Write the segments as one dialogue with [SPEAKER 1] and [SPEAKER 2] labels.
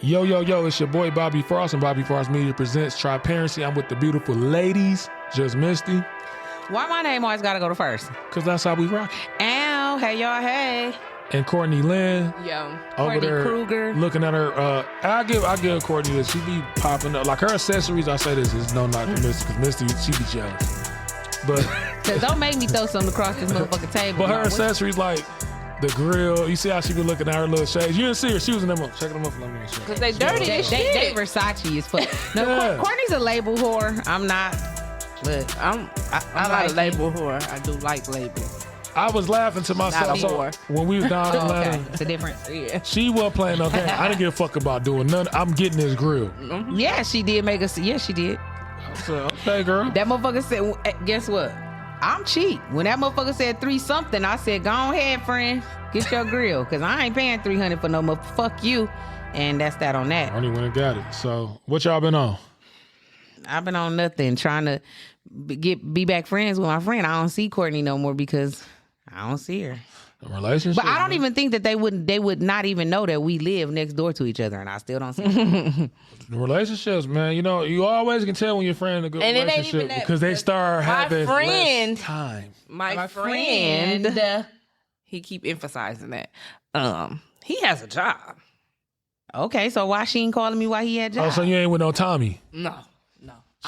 [SPEAKER 1] Yo, yo, yo, it's your boy Bobby Frost, and Bobby Frost Media presents Triparency. I'm with the beautiful ladies, just Misty.
[SPEAKER 2] Why my name always gotta go to first?
[SPEAKER 1] Because that's how we rock.
[SPEAKER 2] Ow, hey y'all, hey.
[SPEAKER 1] And Courtney Lynn.
[SPEAKER 3] Yo.
[SPEAKER 1] Over
[SPEAKER 2] Courtney
[SPEAKER 1] there
[SPEAKER 2] Kruger.
[SPEAKER 1] looking at her. I give Courtney this. She be popping up. Like her accessories, I say this is no knock to Misty, because Misty, she be jealous. But
[SPEAKER 2] Cause don't make me throw something across this motherfucking table.
[SPEAKER 1] But her
[SPEAKER 2] No,
[SPEAKER 1] accessories, like the grill, you see how she be looking at her little shades. You didn't see her. She was in them. Checking them up for me.
[SPEAKER 3] Cause they dirty as shit.
[SPEAKER 2] They Versace as fuck. No,
[SPEAKER 1] Yeah.
[SPEAKER 2] Courtney's a label whore. I'm not. But
[SPEAKER 3] I'm not
[SPEAKER 2] like
[SPEAKER 3] a label whore. I do like labels.
[SPEAKER 1] I was laughing to myself.
[SPEAKER 3] Not
[SPEAKER 1] So,
[SPEAKER 3] anymore.
[SPEAKER 1] when we was down in Atlanta,
[SPEAKER 2] okay, it's a difference.
[SPEAKER 3] Yeah.
[SPEAKER 1] she wasn't playing no game. I didn't give a fuck about doing nothing. I'm getting this grill.
[SPEAKER 2] Yeah, she did make us. Yeah, she did.
[SPEAKER 1] I said, okay, girl.
[SPEAKER 2] That motherfucker said, guess what? I'm cheap. When that motherfucker said 3 something, I said, go ahead, friend. Get your grill. Because I ain't paying $300 for no motherfucker. Fuck you. And that's that on that.
[SPEAKER 1] Only went and got it. So, what y'all been on?
[SPEAKER 2] I've been on nothing, trying to be back friends with my friend. I don't see Courtney no more because I don't see her.
[SPEAKER 1] A relationship?
[SPEAKER 2] But I don't even think that they would not even know that we live next door to each other, and I still don't see them.
[SPEAKER 1] The relationships, man. You know, you always can tell when your friend in a good
[SPEAKER 3] And it ain't
[SPEAKER 1] relationship
[SPEAKER 3] even that,
[SPEAKER 1] because they start having
[SPEAKER 3] friend-
[SPEAKER 1] less time.
[SPEAKER 3] My friend, he keep emphasizing that. He has a job.
[SPEAKER 2] Okay, so why she ain't calling me while he had job?
[SPEAKER 1] Oh, so you ain't with no Tommy?
[SPEAKER 3] No.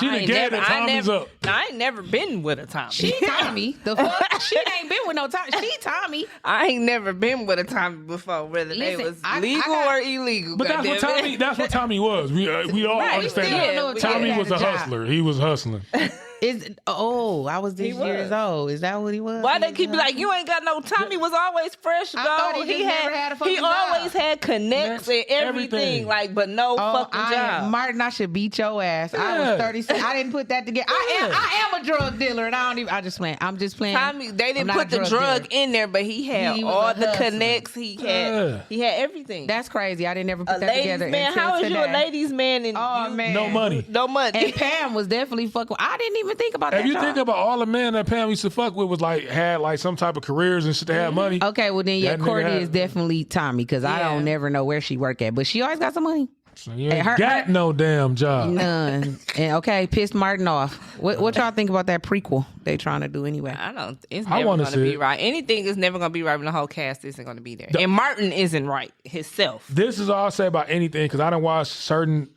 [SPEAKER 1] She done gave the Tommy's up.
[SPEAKER 3] No, I ain't never been with a Tommy.
[SPEAKER 2] She Tommy. The fuck? She ain't been with no Tommy. She Tommy.
[SPEAKER 3] I ain't never been with a Tommy before, whether they
[SPEAKER 2] Listen,
[SPEAKER 3] was
[SPEAKER 2] I
[SPEAKER 3] legal
[SPEAKER 2] got-
[SPEAKER 3] or illegal.
[SPEAKER 1] But that's what
[SPEAKER 3] goddamn it.
[SPEAKER 1] Tommy was. We all
[SPEAKER 3] Right,
[SPEAKER 1] understand
[SPEAKER 3] still
[SPEAKER 1] that.
[SPEAKER 3] don't know
[SPEAKER 1] Tommy
[SPEAKER 2] Tommy
[SPEAKER 1] was a
[SPEAKER 2] had a job.
[SPEAKER 1] hustler. He was hustling.
[SPEAKER 2] I was this
[SPEAKER 3] He was.
[SPEAKER 2] years old. Is that what he was?
[SPEAKER 3] Why they keep be like, you ain't got no Tommy was always fresh,
[SPEAKER 2] I thought
[SPEAKER 3] though.
[SPEAKER 2] he just never had a fucking
[SPEAKER 3] He
[SPEAKER 2] job.
[SPEAKER 3] always had connects and everything,
[SPEAKER 1] Everything.
[SPEAKER 3] like, but no fucking job.
[SPEAKER 2] Martin, I should beat your ass. I
[SPEAKER 1] Yeah.
[SPEAKER 2] was 36. I didn't put that together. I am a drug dealer, and I'm just playing.
[SPEAKER 3] Tommy, they
[SPEAKER 2] I'm
[SPEAKER 3] didn't
[SPEAKER 2] not
[SPEAKER 3] put
[SPEAKER 2] a
[SPEAKER 3] the drug in there, but he had
[SPEAKER 2] He was
[SPEAKER 3] all
[SPEAKER 2] a
[SPEAKER 3] the
[SPEAKER 2] hustler.
[SPEAKER 3] connects. He had everything.
[SPEAKER 2] That's crazy. I didn't ever put
[SPEAKER 3] a
[SPEAKER 2] that
[SPEAKER 3] ladies
[SPEAKER 2] together.
[SPEAKER 3] man.
[SPEAKER 2] until
[SPEAKER 3] How is you a
[SPEAKER 2] today.
[SPEAKER 3] ladies man and
[SPEAKER 2] Oh,
[SPEAKER 3] you,
[SPEAKER 2] man.
[SPEAKER 1] No money.
[SPEAKER 3] no money?
[SPEAKER 2] And Pam was definitely fucking. I didn't even think about
[SPEAKER 1] If
[SPEAKER 2] that.
[SPEAKER 1] you
[SPEAKER 2] y'all.
[SPEAKER 1] think about all the men that Pam used to fuck with had like some type of careers and shit, they had money.
[SPEAKER 2] Okay, well then, yeah,
[SPEAKER 1] That nigga
[SPEAKER 2] Courtney
[SPEAKER 1] had-
[SPEAKER 2] is definitely Tommy because I
[SPEAKER 3] Yeah.
[SPEAKER 2] don't never know where she work at, but she always got some money.
[SPEAKER 1] So you ain't
[SPEAKER 2] her-
[SPEAKER 1] got no damn job.
[SPEAKER 2] None. And okay, pissed Martin off. What y'all think about that prequel they trying to do anyway?
[SPEAKER 3] I don't. It's
[SPEAKER 1] I
[SPEAKER 3] never
[SPEAKER 1] wanna
[SPEAKER 3] going to
[SPEAKER 1] see
[SPEAKER 3] be
[SPEAKER 1] it.
[SPEAKER 3] right. Anything is never going to be right when the whole cast isn't going to be there. And Martin isn't right himself.
[SPEAKER 1] This is all I say about anything because I don't watch certain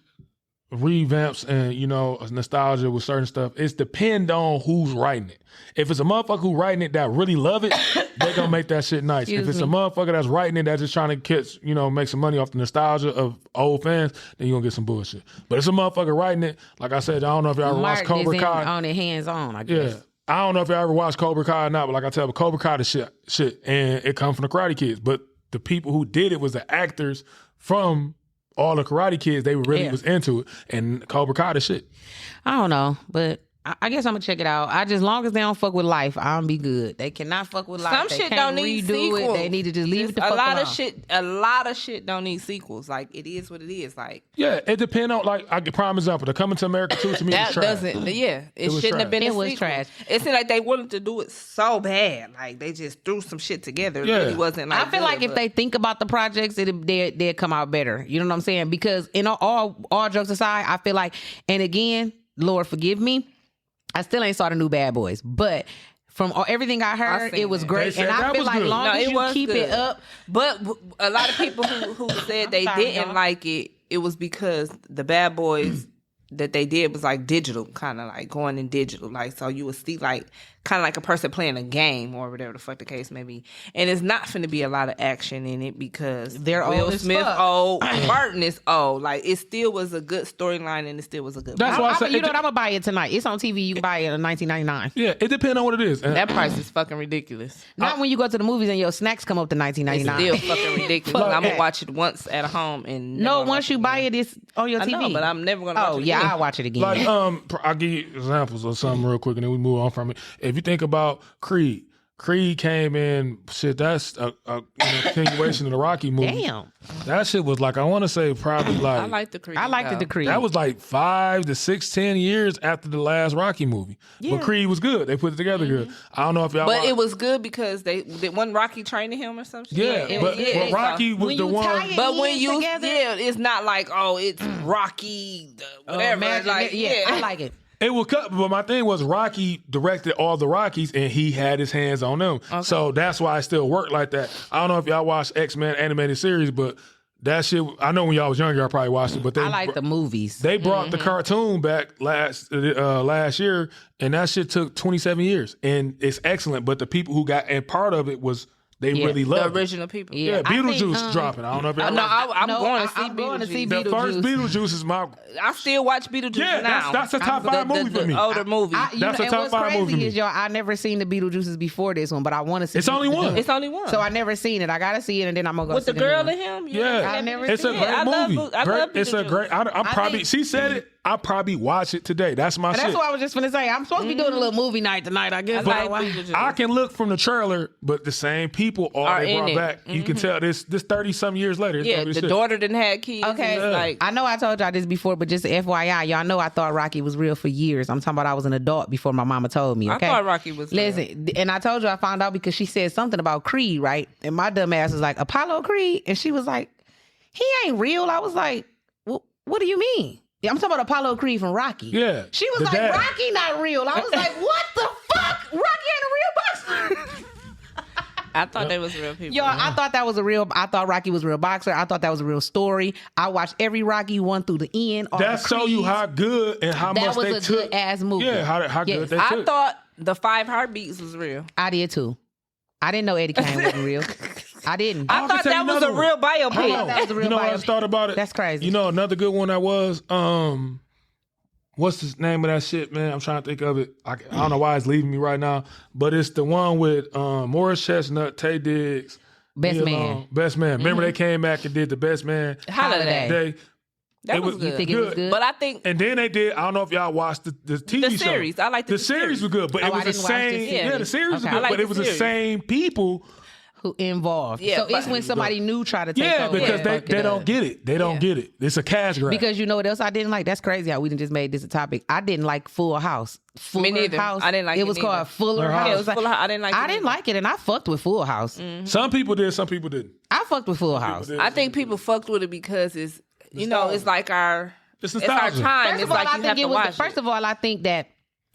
[SPEAKER 1] revamps and nostalgia with certain stuff. It's depend on who's writing it. If it's a motherfucker who writing it that really love it, they gonna make that shit nice. If it's a motherfucker that's writing it that's just trying to catch, make some money off the nostalgia of old fans, then you gonna get some bullshit. But it's a motherfucker writing it. Like I said, I don't know if y'all ever watched
[SPEAKER 2] Martin
[SPEAKER 1] Cobra
[SPEAKER 2] is
[SPEAKER 1] Kai.
[SPEAKER 2] on it hands on, I guess.
[SPEAKER 1] Yeah. I don't know if y'all ever watched Cobra Kai or not, but like I tell you, Cobra Kai the shit, and it comes from the Karate Kids. But the people who did it was the actors from all the Karate Kids. They really was into it, and Cobra Kai the shit.
[SPEAKER 2] I don't know, but I guess I'm gonna check it out. As long as they don't fuck with life, I'll be good. They cannot fuck with life.
[SPEAKER 3] Some
[SPEAKER 2] They
[SPEAKER 3] shit
[SPEAKER 2] can't
[SPEAKER 3] don't need
[SPEAKER 2] redo
[SPEAKER 3] sequels.
[SPEAKER 2] it. They need to just leave it the
[SPEAKER 3] a
[SPEAKER 2] fuck
[SPEAKER 3] lot
[SPEAKER 2] alone.
[SPEAKER 3] of shit. A lot of shit don't need sequels. Like it is what it is. Like
[SPEAKER 1] Yeah, it depends on, like, I give prime example. The Coming to America 2 to me was
[SPEAKER 3] that
[SPEAKER 1] trash.
[SPEAKER 3] doesn't. Yeah, it
[SPEAKER 1] was
[SPEAKER 3] shouldn't have been.
[SPEAKER 2] trash.
[SPEAKER 3] A
[SPEAKER 2] It was
[SPEAKER 3] sequel.
[SPEAKER 2] trash.
[SPEAKER 3] It seemed like they wanted to do it so bad. Like they just threw some shit together. It
[SPEAKER 1] Yeah.
[SPEAKER 3] really wasn't. Like
[SPEAKER 2] I feel
[SPEAKER 3] good,
[SPEAKER 2] like if
[SPEAKER 3] but-
[SPEAKER 2] they think about the projects, they'd come out better. You know what I'm saying? Because all jokes aside, I feel like, and again, Lord forgive me, I still ain't saw the new Bad Boys, but from everything I heard,
[SPEAKER 3] seen
[SPEAKER 2] it was
[SPEAKER 3] it.
[SPEAKER 2] great.
[SPEAKER 1] They said
[SPEAKER 2] And I
[SPEAKER 1] that
[SPEAKER 2] feel
[SPEAKER 1] was
[SPEAKER 2] like
[SPEAKER 1] good.
[SPEAKER 2] long
[SPEAKER 3] No,
[SPEAKER 2] as
[SPEAKER 3] it
[SPEAKER 2] you
[SPEAKER 3] was
[SPEAKER 2] keep
[SPEAKER 3] good.
[SPEAKER 2] it up,
[SPEAKER 3] But a lot of people who said they
[SPEAKER 2] sorry,
[SPEAKER 3] didn't
[SPEAKER 2] y'all.
[SPEAKER 3] like it, it was because the Bad Boys that they did was like digital, kind of like going in digital. Like, so you would see like kind of like a person playing a game or whatever the fuck the case may be. And it's not finna be a lot of action in it because
[SPEAKER 2] They're
[SPEAKER 3] Will
[SPEAKER 2] old as
[SPEAKER 3] Smith
[SPEAKER 2] fuck.
[SPEAKER 3] old, Martin is old. Like, it still was a good storyline and it still was a good
[SPEAKER 1] That's
[SPEAKER 3] movie.
[SPEAKER 1] why I said
[SPEAKER 2] you know what? I'm gonna buy it tonight. It's on TV. You can buy it in $19.99.
[SPEAKER 1] Yeah, it depends on what it is. And
[SPEAKER 3] That price is fucking ridiculous.
[SPEAKER 2] Not when you go to the movies and your snacks come up to
[SPEAKER 3] It's
[SPEAKER 2] $19.99.
[SPEAKER 3] still fucking ridiculous.
[SPEAKER 2] Fuck
[SPEAKER 3] I'm gonna
[SPEAKER 2] that.
[SPEAKER 3] watch it once at home and
[SPEAKER 2] No,
[SPEAKER 3] never
[SPEAKER 2] once
[SPEAKER 3] watch
[SPEAKER 2] you
[SPEAKER 3] it
[SPEAKER 2] buy
[SPEAKER 3] again.
[SPEAKER 2] it, it's on your
[SPEAKER 3] I
[SPEAKER 2] TV.
[SPEAKER 3] know, but I'm never gonna watch
[SPEAKER 2] Oh
[SPEAKER 3] it
[SPEAKER 2] yeah,
[SPEAKER 3] again.
[SPEAKER 2] I'll watch it again.
[SPEAKER 1] like, I'll give you examples of something real quick, and then we move on from it. If you think about Creed, Creed came in. Shit, that's a continuation of the Rocky movie.
[SPEAKER 2] Damn.
[SPEAKER 1] That shit was like, I want to say probably like.
[SPEAKER 3] I like the Creed.
[SPEAKER 2] I liked the Creed.
[SPEAKER 1] That was like 5 to 6, 10 years after the last Rocky movie.
[SPEAKER 2] Yeah.
[SPEAKER 1] But Creed was good. They put it together good. I don't know if y'all.
[SPEAKER 3] But it was good because they wasn't Rocky training him or something.
[SPEAKER 1] Yeah, but Rocky was
[SPEAKER 2] When
[SPEAKER 1] the
[SPEAKER 2] you
[SPEAKER 1] one.
[SPEAKER 2] tie it
[SPEAKER 3] But
[SPEAKER 2] in
[SPEAKER 3] when you,
[SPEAKER 2] together,
[SPEAKER 3] it's not like, oh, it's Rocky, whatever.
[SPEAKER 2] Magic,
[SPEAKER 3] like,
[SPEAKER 2] I like it.
[SPEAKER 1] It was cut, but my thing was Rocky directed all the Rockies and he had his hands on them. Okay. So that's why it still worked like that. I don't know if y'all watched X-Men animated series, but that shit, I know when y'all was younger, y'all probably watched it, but
[SPEAKER 2] I like the movies.
[SPEAKER 1] They brought the cartoon back last year, and that shit took 27 years, and it's excellent. But the people who got, and part of it was they really loved
[SPEAKER 3] the original people.
[SPEAKER 1] Yeah, Beetlejuice dropping. I don't know if y'all
[SPEAKER 3] I'm going to see Beetlejuice.
[SPEAKER 1] The first Beetlejuice is my.
[SPEAKER 3] I still watch Beetlejuice now.
[SPEAKER 1] That's a top 5 movie for me.
[SPEAKER 3] The older movie.
[SPEAKER 1] That's a top 5 movie for me.
[SPEAKER 2] Is, y'all, I never seen the Beetlejuices before this one, but I want to see.
[SPEAKER 1] It's only one.
[SPEAKER 3] It's only one.
[SPEAKER 2] So I never seen it. I gotta see it, and then I'm gonna go
[SPEAKER 3] with
[SPEAKER 2] see
[SPEAKER 3] the girl and him.
[SPEAKER 1] Yeah,
[SPEAKER 2] I never.
[SPEAKER 1] It's a
[SPEAKER 2] seen
[SPEAKER 1] great
[SPEAKER 2] it.
[SPEAKER 1] movie.
[SPEAKER 3] I love
[SPEAKER 1] It's a great. I probably. She said it. I probably watch it today. That's my shit.
[SPEAKER 2] That's what I was just gonna say. I'm supposed to be doing a little movie night tonight. I guess.
[SPEAKER 1] I can look from the trailer, but the same people are they brought back. You can tell this 30-some years later.
[SPEAKER 3] Yeah, the daughter didn't have kids.
[SPEAKER 2] Okay,
[SPEAKER 3] like
[SPEAKER 2] I know I told y'all this before, but just FYI, y'all know I thought Rocky was real for years. I'm talking about I was an adult before my mama told me. Okay?
[SPEAKER 3] I thought Rocky was real.
[SPEAKER 2] Listen, and I told you I found out because she said something about Creed, right? And my dumb ass was like, Apollo Creed? And she was like, he ain't real. I was like, well, what do you mean? Yeah, I'm talking about Apollo Creed from Rocky.
[SPEAKER 1] Yeah.
[SPEAKER 2] She was like,
[SPEAKER 1] dad.
[SPEAKER 2] Rocky not real. I was like, what the fuck? Rocky ain't a real boxer.
[SPEAKER 3] I thought they was real people.
[SPEAKER 2] Yo, I thought that was I thought Rocky was a real boxer. I thought that was a real story. I watched every Rocky 1 through the end.
[SPEAKER 1] That show you how good and how much they took.
[SPEAKER 2] That was a good ass movie.
[SPEAKER 1] Yeah, how good they took.
[SPEAKER 3] I thought the 5 Heartbeats was real.
[SPEAKER 2] I did too. I didn't know Eddie Kane wasn't real. I didn't.
[SPEAKER 3] I thought that was a real biopic.
[SPEAKER 2] That was a real
[SPEAKER 1] you know
[SPEAKER 2] biopic.
[SPEAKER 1] what I thought about it?
[SPEAKER 2] That's crazy.
[SPEAKER 1] You know another good one that was what's the name of that shit, man? I'm trying to think of it. I don't know why it's leaving me right now, but it's the one with Morris Chestnut, Taye Diggs,
[SPEAKER 2] Best Man.
[SPEAKER 1] Best Man. Remember they came back and did the Best Man
[SPEAKER 3] Holiday. That was good.
[SPEAKER 2] You think it was good?
[SPEAKER 3] But I think,
[SPEAKER 1] and then they did. I don't know if y'all watched the TV show.
[SPEAKER 3] series. I like the
[SPEAKER 1] series was good, but it was the same. Yeah, the series was good, but it was the same people
[SPEAKER 2] who involved.
[SPEAKER 3] Yeah,
[SPEAKER 2] so it's when somebody new try to take over.
[SPEAKER 1] Yeah, because they don't get it. They don't get it. It's a cash grab.
[SPEAKER 2] Because you know what else I didn't like? That's crazy how we done just made this a topic. I didn't like Full House.
[SPEAKER 3] Me neither.
[SPEAKER 2] House.
[SPEAKER 3] I didn't like it.
[SPEAKER 2] It was called Fuller House.
[SPEAKER 3] Yeah, it was Fuller House. I didn't like it.
[SPEAKER 2] I didn't like it, and I fucked with Full House.
[SPEAKER 1] Some people did, some people didn't.
[SPEAKER 2] I fucked with Full House.
[SPEAKER 3] I think people fucked with it because it's, you know, it's like our...
[SPEAKER 1] It's
[SPEAKER 3] our time.
[SPEAKER 2] First
[SPEAKER 3] it's
[SPEAKER 2] of all,
[SPEAKER 3] like
[SPEAKER 2] I
[SPEAKER 3] you
[SPEAKER 2] think
[SPEAKER 3] have
[SPEAKER 2] it
[SPEAKER 3] to
[SPEAKER 2] was.
[SPEAKER 3] watch
[SPEAKER 2] First of all, I think that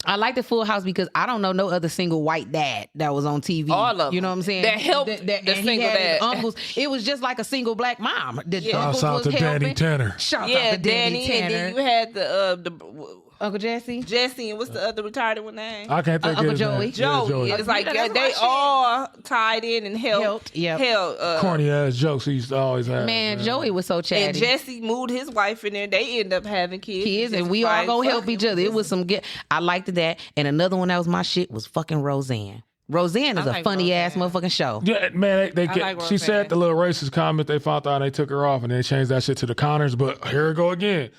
[SPEAKER 2] I like the Full House because I don't know no other single white dad that was on TV.
[SPEAKER 3] All of them.
[SPEAKER 2] You know what I'm saying?
[SPEAKER 3] That helped the single dad.
[SPEAKER 2] Uncles. It was just like a single black mom. The
[SPEAKER 1] Shouts
[SPEAKER 2] uncles
[SPEAKER 1] out
[SPEAKER 2] was
[SPEAKER 1] to Danny
[SPEAKER 2] helping.
[SPEAKER 1] Tanner.
[SPEAKER 2] Shouts out to Danny Tanner.
[SPEAKER 3] And then you had the
[SPEAKER 2] Uncle Jesse.
[SPEAKER 3] Jesse, and what's the other retarded one name?
[SPEAKER 1] I can't think of
[SPEAKER 2] Uncle
[SPEAKER 1] his
[SPEAKER 2] Joey.
[SPEAKER 1] name.
[SPEAKER 3] Joey. It's like
[SPEAKER 2] that's
[SPEAKER 3] they
[SPEAKER 2] my
[SPEAKER 3] all tied in and helped.
[SPEAKER 1] Corny ass jokes he used to always have.
[SPEAKER 2] Man, Joey was so chatty.
[SPEAKER 3] And Jesse moved his wife in there. They end up having kids.
[SPEAKER 2] And we all go help each other. It was some good. I liked that. And another one that was my shit was fucking Roseanne. Roseanne is a funny ass motherfucking show.
[SPEAKER 1] Yeah, man, they
[SPEAKER 3] like
[SPEAKER 1] she said the little racist comment they found out, they took her off and they changed that shit to the Connors. But here we go again.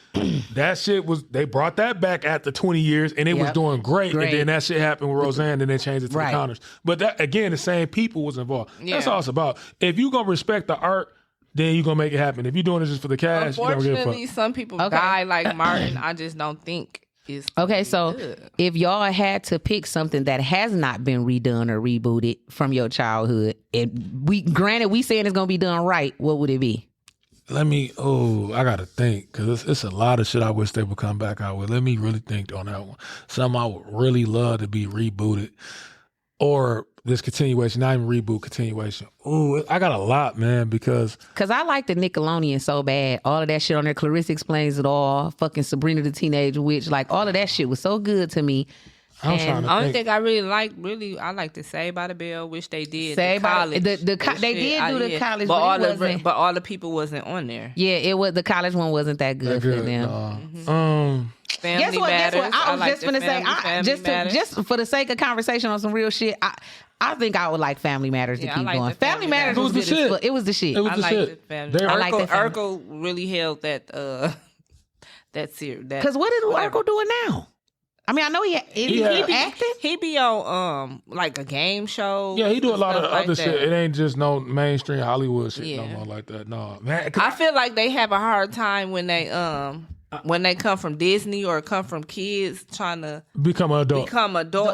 [SPEAKER 1] That shit was, they brought that back after 20 years and it was doing great. And then that shit happened with Roseanne and they changed it to the Connors. But that, again, the same people was involved. Yeah. That's all it's about. If you gonna respect the art, then you gonna make it happen. If you're doing it just for the cash, you don't give a fuck.
[SPEAKER 3] Unfortunately, some people die like Martin. I just don't think it's
[SPEAKER 2] okay. So if y'all had to pick something that has not been redone or rebooted from your childhood, and we saying it's gonna be done right, what would it be?
[SPEAKER 1] I gotta think, because it's a lot of shit I wish they would come back out with. Let me really think on that one. Something I would really love to be rebooted, or this continuation, not even reboot, continuation. Ooh, I got a lot, man, because
[SPEAKER 2] I like the Nickelodeon so bad. All of that shit on there. Clarissa Explains It All. Fucking Sabrina the Teenage Witch. Like, all of that shit was so good to me.
[SPEAKER 1] I'm trying to
[SPEAKER 3] only
[SPEAKER 1] think.
[SPEAKER 3] thing I really like, I like the Saved by the Bell, which they did.
[SPEAKER 2] Saved
[SPEAKER 3] the college.
[SPEAKER 2] they did do the college,
[SPEAKER 3] but
[SPEAKER 2] all
[SPEAKER 3] the people wasn't on there.
[SPEAKER 2] Yeah, it was, the college one wasn't that good for them.
[SPEAKER 3] Family
[SPEAKER 2] Guess what?
[SPEAKER 3] Matters.
[SPEAKER 2] I was just gonna say, just for the sake of conversation on some real shit, I think I would like Family Matters to keep going. Family Matters was good as fuck. It was the shit.
[SPEAKER 1] It was the shit.
[SPEAKER 3] I like that. Urkel really held that series.
[SPEAKER 2] Because what is Urkel doing now? I mean, I know he acting.
[SPEAKER 3] He be on like a game show.
[SPEAKER 1] Yeah, he do a lot of
[SPEAKER 3] like
[SPEAKER 1] other
[SPEAKER 3] that.
[SPEAKER 1] shit. It ain't just no mainstream Hollywood shit no
[SPEAKER 3] Yeah.
[SPEAKER 1] more like that. No, man.
[SPEAKER 3] I feel like they have a hard time when they come from Disney or come from kids trying to
[SPEAKER 1] become an adult.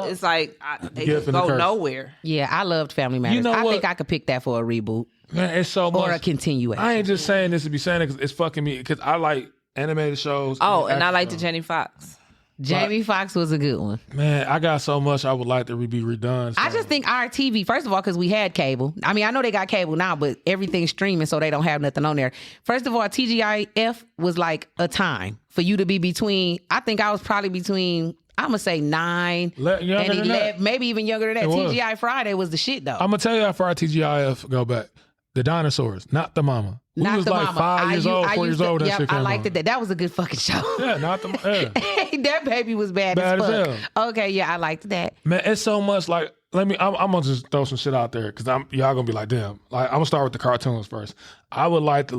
[SPEAKER 3] It's like they
[SPEAKER 1] Gift
[SPEAKER 3] just
[SPEAKER 1] and a
[SPEAKER 3] go
[SPEAKER 1] curse.
[SPEAKER 3] nowhere.
[SPEAKER 2] Yeah, I loved Family Matters.
[SPEAKER 1] You know
[SPEAKER 2] I
[SPEAKER 1] what?
[SPEAKER 2] think I could pick that for a reboot
[SPEAKER 1] Man, it's so
[SPEAKER 2] or a
[SPEAKER 1] much.
[SPEAKER 2] continuation.
[SPEAKER 1] I ain't just saying this to be saying it because it's fucking me. Because I like animated shows.
[SPEAKER 3] Oh, and I
[SPEAKER 1] action
[SPEAKER 3] like the
[SPEAKER 1] shows.
[SPEAKER 3] Jenny Fox.
[SPEAKER 2] Jamie Foxx was a good one.
[SPEAKER 1] Man, I got so much I would like to be redone.
[SPEAKER 2] I just think our TV, first of all, because we had cable. I mean, I know they got cable now, but everything's streaming, so they don't have nothing on there. First of all, TGIF was like a time for you to be between. I think I was probably between. I'm gonna say 9
[SPEAKER 1] Younger
[SPEAKER 2] and
[SPEAKER 1] than
[SPEAKER 2] 11,
[SPEAKER 1] that.
[SPEAKER 2] maybe even younger than that.
[SPEAKER 1] It was.
[SPEAKER 2] TGI Friday was the shit though.
[SPEAKER 1] I'm gonna tell you how far TGIF go back. The dinosaurs, not the mama. We
[SPEAKER 2] Not
[SPEAKER 1] was
[SPEAKER 2] the
[SPEAKER 1] like
[SPEAKER 2] mama.
[SPEAKER 1] 5 years old, 4 years old. That shit came
[SPEAKER 2] I liked
[SPEAKER 1] on.
[SPEAKER 2] it. That was a good fucking show.
[SPEAKER 1] Yeah, not the yeah.
[SPEAKER 2] That baby was bad
[SPEAKER 1] Bad
[SPEAKER 2] as
[SPEAKER 1] as
[SPEAKER 2] fuck. Okay, yeah, I liked that.
[SPEAKER 1] Man, it's so much like. I'm gonna just throw some shit out there because y'all gonna be like, damn. Like I'm gonna start with the cartoons first. I would like to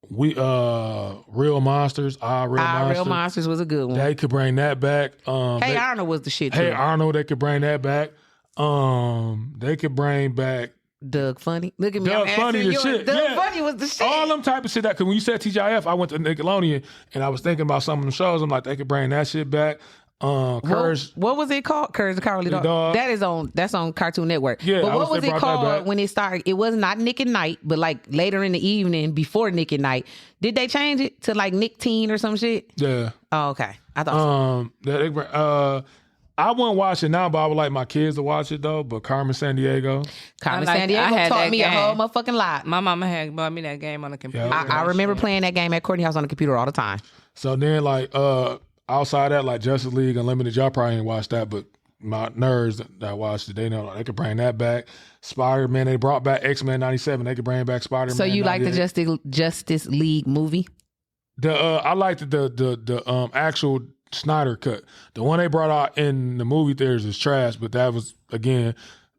[SPEAKER 1] Real Monsters.
[SPEAKER 2] Real Monsters was a good one.
[SPEAKER 1] They could bring that back.
[SPEAKER 2] Hey Arnold was the shit too.
[SPEAKER 1] Hey Arnold, they could bring that back. They could bring back
[SPEAKER 2] Doug Funny. Look at me.
[SPEAKER 1] Doug
[SPEAKER 2] I'm
[SPEAKER 1] Funny
[SPEAKER 2] answering
[SPEAKER 1] the
[SPEAKER 2] yours.
[SPEAKER 1] shit.
[SPEAKER 2] Doug
[SPEAKER 1] Yeah.
[SPEAKER 2] Funny was the shit.
[SPEAKER 1] all them type of shit. That because when you said TGIF, I went to Nickelodeon and I was thinking about some of them shows. I'm like, they could bring that shit back. Courage.
[SPEAKER 2] What was it called? Courage the Cowardly Dog.
[SPEAKER 1] Dog.
[SPEAKER 2] That's on Cartoon Network.
[SPEAKER 1] Yeah,
[SPEAKER 2] but
[SPEAKER 1] I
[SPEAKER 2] what
[SPEAKER 1] was-
[SPEAKER 2] was
[SPEAKER 1] they
[SPEAKER 2] it
[SPEAKER 1] brought that
[SPEAKER 2] called
[SPEAKER 1] back.
[SPEAKER 2] when it started? It was not Nick at Night, but like later in the evening before Nick at Night. Did they change it to like Nick Teen or some shit?
[SPEAKER 1] Yeah.
[SPEAKER 2] Oh, okay. I thought
[SPEAKER 1] I wouldn't watch it now, but I would like my kids to watch it though. But Carmen Sandiego,
[SPEAKER 2] Carmen
[SPEAKER 3] I
[SPEAKER 2] Sandiego
[SPEAKER 3] had
[SPEAKER 2] taught
[SPEAKER 3] that
[SPEAKER 2] me a
[SPEAKER 3] game.
[SPEAKER 2] whole motherfucking lot.
[SPEAKER 3] My mama had bought me that game on the computer.
[SPEAKER 1] Yeah,
[SPEAKER 2] I remember playing that game at Courtney House on the computer all the time.
[SPEAKER 1] so then like outside that, like Justice League Unlimited, y'all probably ain't watched that, but my nerds that watched it, they know they could bring that back. Spider-Man, they brought back X-Men 97, they could bring back Spider-Man.
[SPEAKER 2] So you like the
[SPEAKER 1] 98.
[SPEAKER 2] Justice League movie?
[SPEAKER 1] I liked the actual Snyder cut. The one they brought out in the movie theaters is trash, but that was again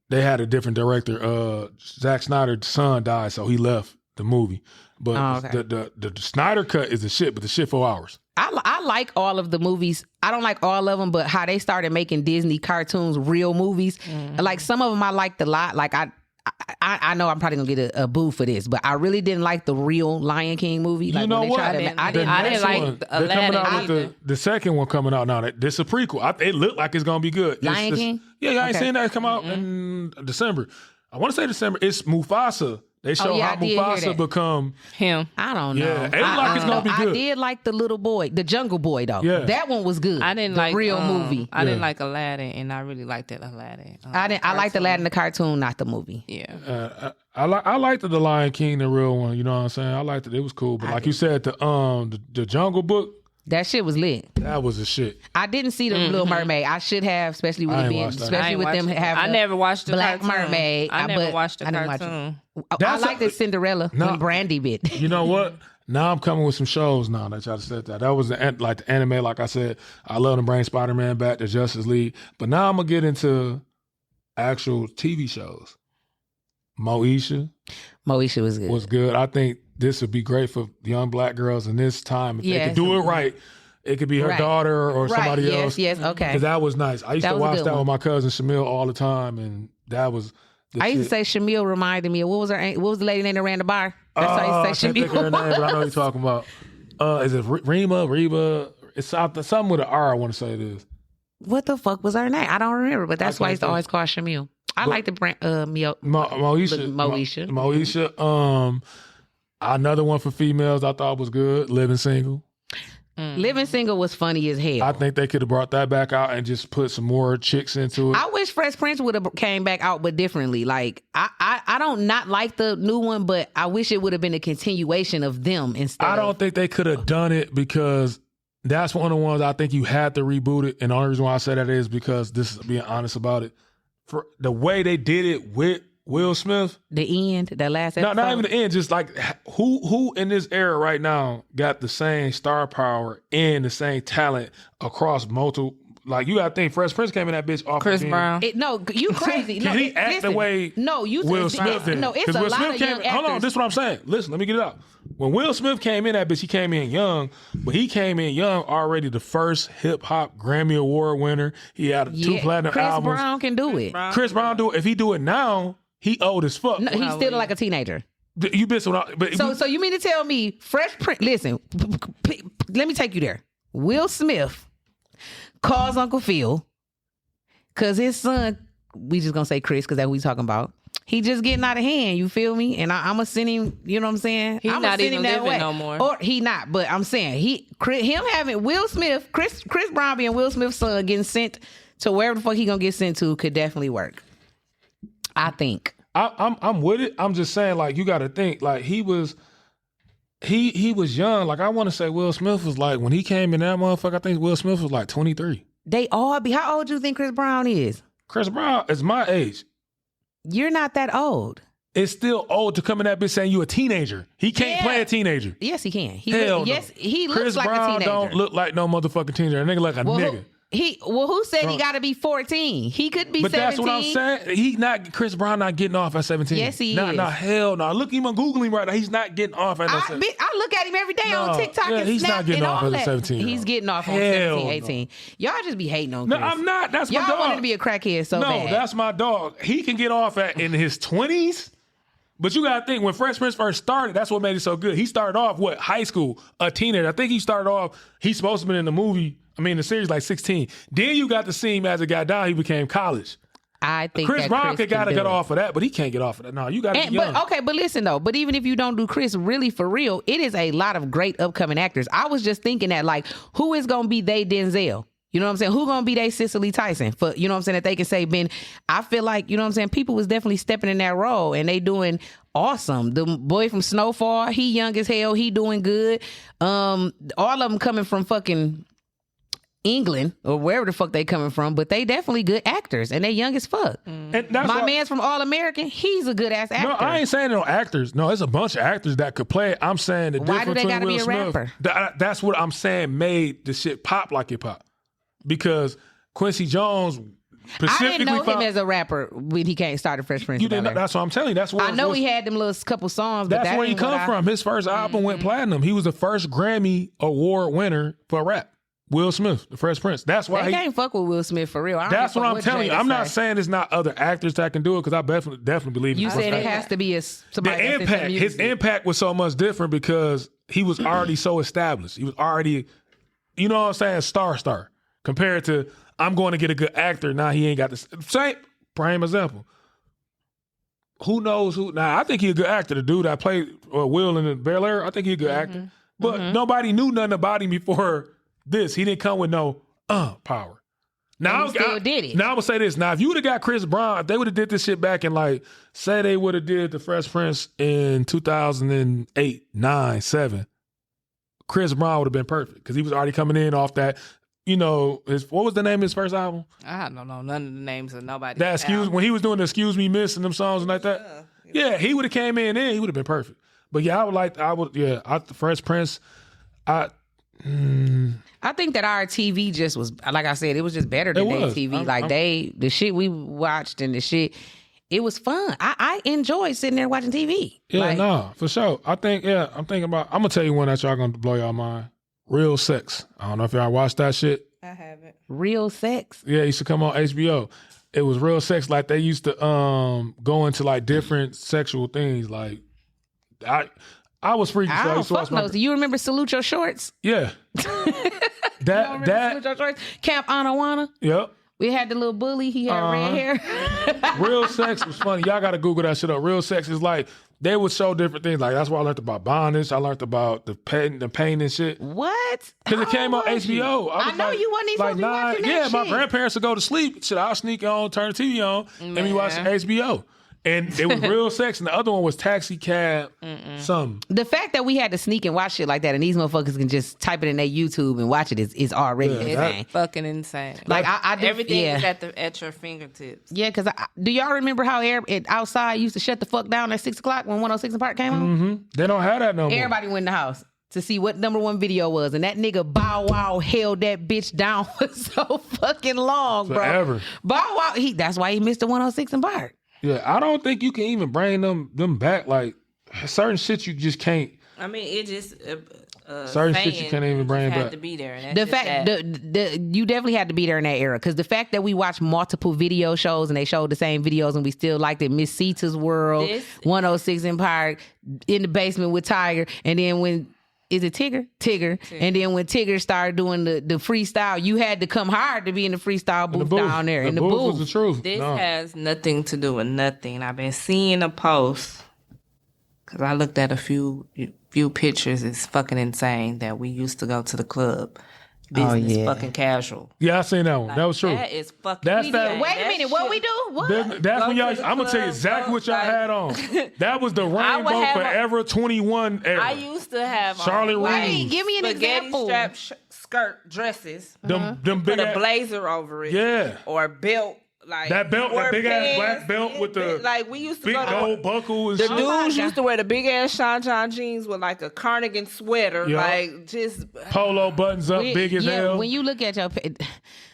[SPEAKER 1] they had a different director. Zack Snyder's son died, so he left the movie. But
[SPEAKER 2] Oh, okay.
[SPEAKER 1] the Snyder cut is the shit, but the shit 4 hours.
[SPEAKER 2] I like all of the movies. I don't like all of them, but how they started making Disney cartoons real movies. Like some of them I liked a lot. Like I know I'm probably gonna get a boo for this, but I really didn't like the real Lion King movie. Like
[SPEAKER 1] You know
[SPEAKER 2] when they
[SPEAKER 1] what?
[SPEAKER 2] tried to, I didn't.
[SPEAKER 3] I didn't
[SPEAKER 1] Next
[SPEAKER 3] like
[SPEAKER 1] one, they're
[SPEAKER 3] Aladdin
[SPEAKER 1] coming out with
[SPEAKER 3] either.
[SPEAKER 1] the second one coming out now. This is a prequel. It looked like it's gonna be good.
[SPEAKER 2] Lion King?
[SPEAKER 1] Yeah, I ain't
[SPEAKER 2] Okay.
[SPEAKER 1] seen that come out in December. I want to say December. It's Mufasa. They show
[SPEAKER 2] yeah,
[SPEAKER 1] how
[SPEAKER 2] I did hear
[SPEAKER 1] Mufasa
[SPEAKER 2] that.
[SPEAKER 1] become.
[SPEAKER 3] Him.
[SPEAKER 2] I don't know.
[SPEAKER 1] Yeah, it look like it's gonna be
[SPEAKER 2] I
[SPEAKER 1] good.
[SPEAKER 2] did like the little boy, the Jungle Boy though.
[SPEAKER 1] Yeah.
[SPEAKER 2] That one was good.
[SPEAKER 3] I didn't
[SPEAKER 2] the
[SPEAKER 3] like
[SPEAKER 2] real movie.
[SPEAKER 3] I didn't
[SPEAKER 1] Yeah.
[SPEAKER 3] like Aladdin, and I really liked that Aladdin.
[SPEAKER 2] I liked
[SPEAKER 3] cartoon.
[SPEAKER 2] Aladdin the cartoon, not the movie.
[SPEAKER 3] Yeah.
[SPEAKER 1] I liked the Lion King, the real one. You know what I'm saying? I liked it. It was cool. But like you said, the Jungle Book,
[SPEAKER 2] That shit was lit.
[SPEAKER 1] that was a shit.
[SPEAKER 2] I didn't see the Little Mermaid. I should have, especially with
[SPEAKER 1] I
[SPEAKER 2] it
[SPEAKER 1] ain't
[SPEAKER 2] being,
[SPEAKER 1] watched that.
[SPEAKER 2] especially with them having.
[SPEAKER 3] I never watched the
[SPEAKER 2] Black
[SPEAKER 3] cartoon.
[SPEAKER 2] Mermaid.
[SPEAKER 3] I never
[SPEAKER 2] but
[SPEAKER 3] watched the
[SPEAKER 2] I didn't watch it.
[SPEAKER 3] cartoon.
[SPEAKER 2] I
[SPEAKER 1] That's
[SPEAKER 2] liked it Cinderella
[SPEAKER 1] No.
[SPEAKER 2] when Brandy bit.
[SPEAKER 1] You know what? Now I'm coming with some shows now that y'all said that. That was the anime, like I said. I love to bring Spider-Man back to Justice League. But now I'm going to get into actual TV shows. Moesha
[SPEAKER 2] Moesha was good.
[SPEAKER 1] was good. I think this would be great for young black girls in this time. If they
[SPEAKER 2] Yes.
[SPEAKER 1] could do it right, it could be her
[SPEAKER 2] Right.
[SPEAKER 1] daughter or
[SPEAKER 2] right.
[SPEAKER 1] somebody
[SPEAKER 2] yes,
[SPEAKER 1] else.
[SPEAKER 2] Yes. Okay.
[SPEAKER 1] Because that was nice. I used
[SPEAKER 2] That
[SPEAKER 1] to
[SPEAKER 2] was a
[SPEAKER 1] watch
[SPEAKER 2] good
[SPEAKER 1] that
[SPEAKER 2] one.
[SPEAKER 1] with my cousin Shamil all the time, and that was the
[SPEAKER 2] I used to
[SPEAKER 1] shit.
[SPEAKER 2] say Shamil reminded me of what was the lady name that ran the bar? That's how
[SPEAKER 1] I
[SPEAKER 2] I
[SPEAKER 1] can't
[SPEAKER 2] used to say
[SPEAKER 1] think of her
[SPEAKER 2] Shamil.
[SPEAKER 1] name, but I know what you're talking about. Is it Reba? It's something with an R, I want to say it is.
[SPEAKER 2] What the fuck was her name? I don't remember, but that's
[SPEAKER 1] I
[SPEAKER 2] why I
[SPEAKER 1] can't
[SPEAKER 2] used to
[SPEAKER 1] think.
[SPEAKER 2] always call Shamil. I like the brand
[SPEAKER 1] Moesha.
[SPEAKER 2] Moesha.
[SPEAKER 1] Moesha. Another one for females I thought was good. Living Single.
[SPEAKER 2] Living Single was funny as hell.
[SPEAKER 1] I think they could have brought that back out and just put some more chicks into it.
[SPEAKER 2] I wish Fresh Prince would have came back out, but differently. Like I don't not like the new one, but I wish it would have been a continuation of them instead.
[SPEAKER 1] I don't think they could have done it because that's one of the ones I think you had to reboot it. And the only reason why I say that is because this is being honest about it. For the way they did it with Will Smith.
[SPEAKER 2] The end, that last episode.
[SPEAKER 1] Not even the end, just like who in this era right now got the same star power and the same talent across multiple Like, you gotta think Fresh Prince came in that bitch off
[SPEAKER 3] Chris
[SPEAKER 1] of being-
[SPEAKER 3] Brown.
[SPEAKER 2] No, you crazy. No,
[SPEAKER 1] Can he act the way Will Smith did?
[SPEAKER 2] No, it's
[SPEAKER 1] 'Cause
[SPEAKER 2] a
[SPEAKER 1] Will
[SPEAKER 2] lot
[SPEAKER 1] Smith
[SPEAKER 2] of
[SPEAKER 1] came
[SPEAKER 2] young
[SPEAKER 1] Hold on,
[SPEAKER 2] actors.
[SPEAKER 1] this is what I'm saying. Listen, let me get it out. When Will Smith came in that bitch, he came in young, but he came in young already the first hip hop Grammy Award winner. He had two platinum
[SPEAKER 2] Chris
[SPEAKER 1] albums.
[SPEAKER 2] Brown can do it.
[SPEAKER 1] Chris Brown do it. If he do it now, he old as fuck.
[SPEAKER 2] No, he's still like a teenager.
[SPEAKER 1] You been but
[SPEAKER 2] So you mean to tell me Fresh Prince? Listen, let me take you there. Will Smith calls Uncle Phil because his son. We just gonna say Chris because that's what we talking about. He just getting out of hand. You feel me? And I'm gonna send him. You know what I'm saying?
[SPEAKER 3] He's
[SPEAKER 2] I'm
[SPEAKER 3] not
[SPEAKER 2] send
[SPEAKER 3] even
[SPEAKER 2] him that
[SPEAKER 3] living
[SPEAKER 2] way.
[SPEAKER 3] no more.
[SPEAKER 2] Or he not. But I'm saying him having Will Smith, Chris Brown being Will Smith's son getting sent to wherever the fuck he gonna get sent to could definitely work. I think.
[SPEAKER 1] I'm with it. I'm just saying, like, you got to think, like, he was young. Like, I want to say Will Smith was like, when he came in that motherfucker, I think Will Smith was like 23.
[SPEAKER 2] They all be. How old do you think Chris Brown is?
[SPEAKER 1] Chris Brown is my age.
[SPEAKER 2] You're not that old.
[SPEAKER 1] It's still old to come in that bitch saying you a teenager. He can't play a teenager.
[SPEAKER 2] Yes, he can.
[SPEAKER 1] Hell no.
[SPEAKER 2] Yes, he looks
[SPEAKER 1] Chris
[SPEAKER 2] like
[SPEAKER 1] Brown
[SPEAKER 2] a teenager.
[SPEAKER 1] don't look like no motherfucking teenager. A nigga like a nigga.
[SPEAKER 2] Who said he got to be 14? He could be
[SPEAKER 1] But
[SPEAKER 2] 17.
[SPEAKER 1] that's what I'm saying. Chris Brown not getting off at 17.
[SPEAKER 2] Yes, he is.
[SPEAKER 1] Nah, hell no. Look him on Google him right now. He's not getting off at 17.
[SPEAKER 2] I look at him every day on TikTok and
[SPEAKER 1] he's
[SPEAKER 2] Snap
[SPEAKER 1] not getting
[SPEAKER 2] and
[SPEAKER 1] off
[SPEAKER 2] all
[SPEAKER 1] as a
[SPEAKER 2] that.
[SPEAKER 1] 17.
[SPEAKER 2] He's getting off on
[SPEAKER 1] Hell
[SPEAKER 2] 17, 18. Y'all just be hating on
[SPEAKER 1] No,
[SPEAKER 2] Chris.
[SPEAKER 1] I'm not. That's my
[SPEAKER 2] Y'all
[SPEAKER 1] dog.
[SPEAKER 2] wanted to be a crackhead so bad.
[SPEAKER 1] No, that's my dog. He can get off in his 20s. But you gotta think, when Fresh Prince first started, that's what made it so good. He started off, high school, a teenager. I think he started off, he's supposed to be in the series like 16. Then you got to see him as it got down, he became college.
[SPEAKER 2] I think
[SPEAKER 1] Chris Brown
[SPEAKER 2] can
[SPEAKER 1] gotta
[SPEAKER 2] do
[SPEAKER 1] get
[SPEAKER 2] it.
[SPEAKER 1] off of that, but he can't get off of that. No, you gotta be young.
[SPEAKER 2] But listen though, but even if you don't do Chris, really for real, it is a lot of great upcoming actors. I was just thinking that, like, who is gonna be they Denzel? You know what I'm saying? Who gonna be they Cicely Tyson? For, you know what I'm saying, that they can say Ben. I feel like, you know what I'm saying, people was definitely stepping in that role and they doing awesome. The boy from Snowfall, he young as hell, he doing good. All of them coming from fucking England or wherever the fuck they coming from, but they definitely good actors and they young as fuck.
[SPEAKER 1] And that's
[SPEAKER 2] My man's from All American, he's a good ass actor.
[SPEAKER 1] No, I ain't saying no actors. No, there's a bunch of actors that could play it. I'm saying the
[SPEAKER 2] Why do
[SPEAKER 1] difference
[SPEAKER 2] they
[SPEAKER 1] between
[SPEAKER 2] gotta
[SPEAKER 1] Will
[SPEAKER 2] be a
[SPEAKER 1] Smith.
[SPEAKER 2] rapper?
[SPEAKER 1] That's what I'm saying made the shit pop like it pop. Because Quincy Jones
[SPEAKER 2] I
[SPEAKER 1] specifically
[SPEAKER 2] didn't know him as a rapper when he came started Fresh Prince.
[SPEAKER 1] You didn't know, that's what I'm telling you. That's what
[SPEAKER 2] I know he had them little couple songs, but
[SPEAKER 1] that's where he come from. His first album went platinum. He was the first Grammy Award winner for rap. Will Smith, the Fresh Prince. That's why
[SPEAKER 2] they can't fuck with Will Smith for real.
[SPEAKER 1] That's what I'm telling you. I'm not saying there's not other actors that can do it because I definitely believe
[SPEAKER 2] you said it has to be somebody.
[SPEAKER 1] The impact. His impact was so much different because he was already so established. He was already, you know what I'm saying, star. Compared to, I'm going to get a good actor. Now he ain't got this. Same prime example. Who knows who? Now, I think he's a good actor. The dude that played Will in the Bel Air, I think he's a good actor. But nobody knew nothing about him before this. He didn't come with no power. Now,
[SPEAKER 2] he still did it.
[SPEAKER 1] Now, I'm going to say this. Now, if you would have got Chris Brown, if they would have did this shit back in, like, say they would have did The Fresh Prince in 2008, 9, 7, Chris Brown would have been perfect because he was already coming in off that. You know, what was the name of his first album?
[SPEAKER 3] I don't know none of the names of nobody.
[SPEAKER 1] That when he was doing the Excuse Me Miss and them songs and like that. Yeah, he would have came in there, he would have been perfect. But yeah, the Fresh Prince, I
[SPEAKER 2] think that our TV just was, like I said, it was just better than their TV. The shit we watched and the shit, it was fun. I enjoyed sitting there watching TV.
[SPEAKER 1] Yeah, for sure. I'm thinking about, I'm going to tell you one that y'all going to blow y'all mind. Real Sex. I don't know if y'all watched that shit.
[SPEAKER 3] I haven't.
[SPEAKER 2] Real Sex?
[SPEAKER 1] Yeah, it used to come on HBO. It was Real Sex. Like, they used to go into, like, different sexual things. Like, I was freaky.
[SPEAKER 2] I don't fuck those. Do you remember Salute Your Shorts?
[SPEAKER 1] Yeah.
[SPEAKER 2] Salute Your Shorts? Camp Anawana?
[SPEAKER 1] Yep.
[SPEAKER 2] We had the little bully. He had red hair.
[SPEAKER 1] Real Sex was funny. Y'all got to Google that shit up. Real Sex is like, they would show different things. Like, that's why I learned about bondage. I learned about the pain and shit.
[SPEAKER 2] What?
[SPEAKER 1] Because it came on HBO.
[SPEAKER 2] I know you wasn't even supposed to be watching that shit.
[SPEAKER 1] My grandparents would go to sleep. Shit, I'll sneak on, turn the TV on, and we watch HBO. And it was Real Sex, and the other one was Taxi Cab something.
[SPEAKER 2] The fact that we had to sneak and watch shit like that, and these motherfuckers can just type it in their YouTube and watch it is already insane.
[SPEAKER 3] Fucking insane.
[SPEAKER 2] Like I do,
[SPEAKER 3] everything is at your fingertips.
[SPEAKER 2] Yeah, because do y'all remember how outside used to shut the fuck down at 6 o'clock when 106 and Park came on?
[SPEAKER 1] Mm-hmm. They don't have that no more.
[SPEAKER 2] Everybody went in the house. to see what number one video was, and that nigga Bow Wow held that bitch down for so fucking long, bro.
[SPEAKER 1] Forever.
[SPEAKER 2] Bow Wow, that's why he missed the 106 in Park.
[SPEAKER 1] Yeah, I don't think you can even bring them back. Like certain shit, you just can't.
[SPEAKER 3] I mean, it just
[SPEAKER 1] certain shit you can't even bring
[SPEAKER 3] had
[SPEAKER 1] back.
[SPEAKER 3] to be there. And
[SPEAKER 2] The fact, you definitely had to be there in that era, because the fact that we watched multiple video shows and they showed the same videos and we still liked it. Miss Sita's World, 106 in Park, In the Basement with Tiger, and then when. Is it Tigger? Tigger. And then when Tigger started doing the freestyle, you had to come hard to be in the freestyle booth down there. In the booth.
[SPEAKER 1] Was the truth.
[SPEAKER 3] This has nothing to do with nothing. I've been seeing a post, because I looked at a few pictures. It's fucking insane that we used to go to the club. Business fucking casual.
[SPEAKER 1] Yeah, I seen that one. Like, that was true.
[SPEAKER 3] That is fucking.
[SPEAKER 1] That's that.
[SPEAKER 2] Wait a minute, what we do? What?
[SPEAKER 1] That's when y'all. I'm gonna tell you exactly what y'all had on. That was the Rainbow Forever 21 era.
[SPEAKER 3] I used to have
[SPEAKER 1] Charlotte Reed.
[SPEAKER 2] Wait, give me an example.
[SPEAKER 3] Strap skirt dresses.
[SPEAKER 1] Them big
[SPEAKER 3] put a blazer over it.
[SPEAKER 1] Yeah.
[SPEAKER 3] Or a belt. Like
[SPEAKER 1] that belt, that big ass black belt with the
[SPEAKER 3] like we used to
[SPEAKER 1] big
[SPEAKER 3] go to,
[SPEAKER 1] gold buckle and
[SPEAKER 3] the
[SPEAKER 1] shit.
[SPEAKER 3] dudes used to wear the big ass Sean John jeans with like a cardigan sweater, like just
[SPEAKER 1] polo buttons up, big as hell.
[SPEAKER 2] When you look at your,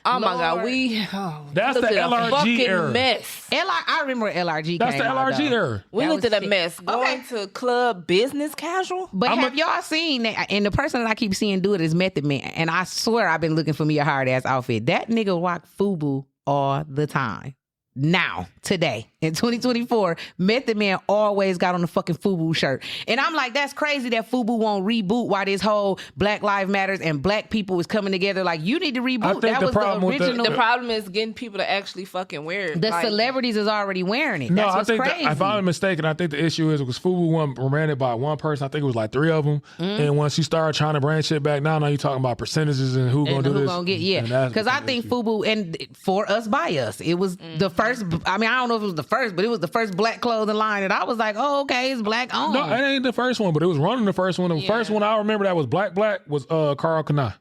[SPEAKER 3] oh my God,
[SPEAKER 1] that's the LRG era.
[SPEAKER 3] Mess.
[SPEAKER 2] I remember LRG.
[SPEAKER 1] That's the LRG era.
[SPEAKER 3] We looked at a mess. Going to club business casual.
[SPEAKER 2] But have y'all seen that? And the person that I keep seeing do it is Method Man, and I swear I've been looking for me a hard ass outfit. That nigga rock FUBU all the time. Now, today, in 2024, Method Man always got on the fucking FUBU shirt. And I'm like, that's crazy that FUBU won't reboot while this whole Black Lives Matters and black people is coming together. Like, you need to reboot. That was the original.
[SPEAKER 3] The problem is getting people to actually fucking wear it.
[SPEAKER 2] The celebrities is already wearing it. That's what's crazy.
[SPEAKER 1] If I'm mistaken, I think the issue is because FUBU wasn't remanded by one person. I think it was like 3 of them. And once you start trying to bring shit back, now you're talking about percentages and who gonna do this.
[SPEAKER 2] Gonna get, because I think FUBU, and for us, by us, it was the first. I mean, I don't know if it was the first, but it was the first black clothing line that I was like, oh, okay, it's black owned.
[SPEAKER 1] No, it ain't the first one, but it was running the first one. The first one I remember that was black was Carl Kanai.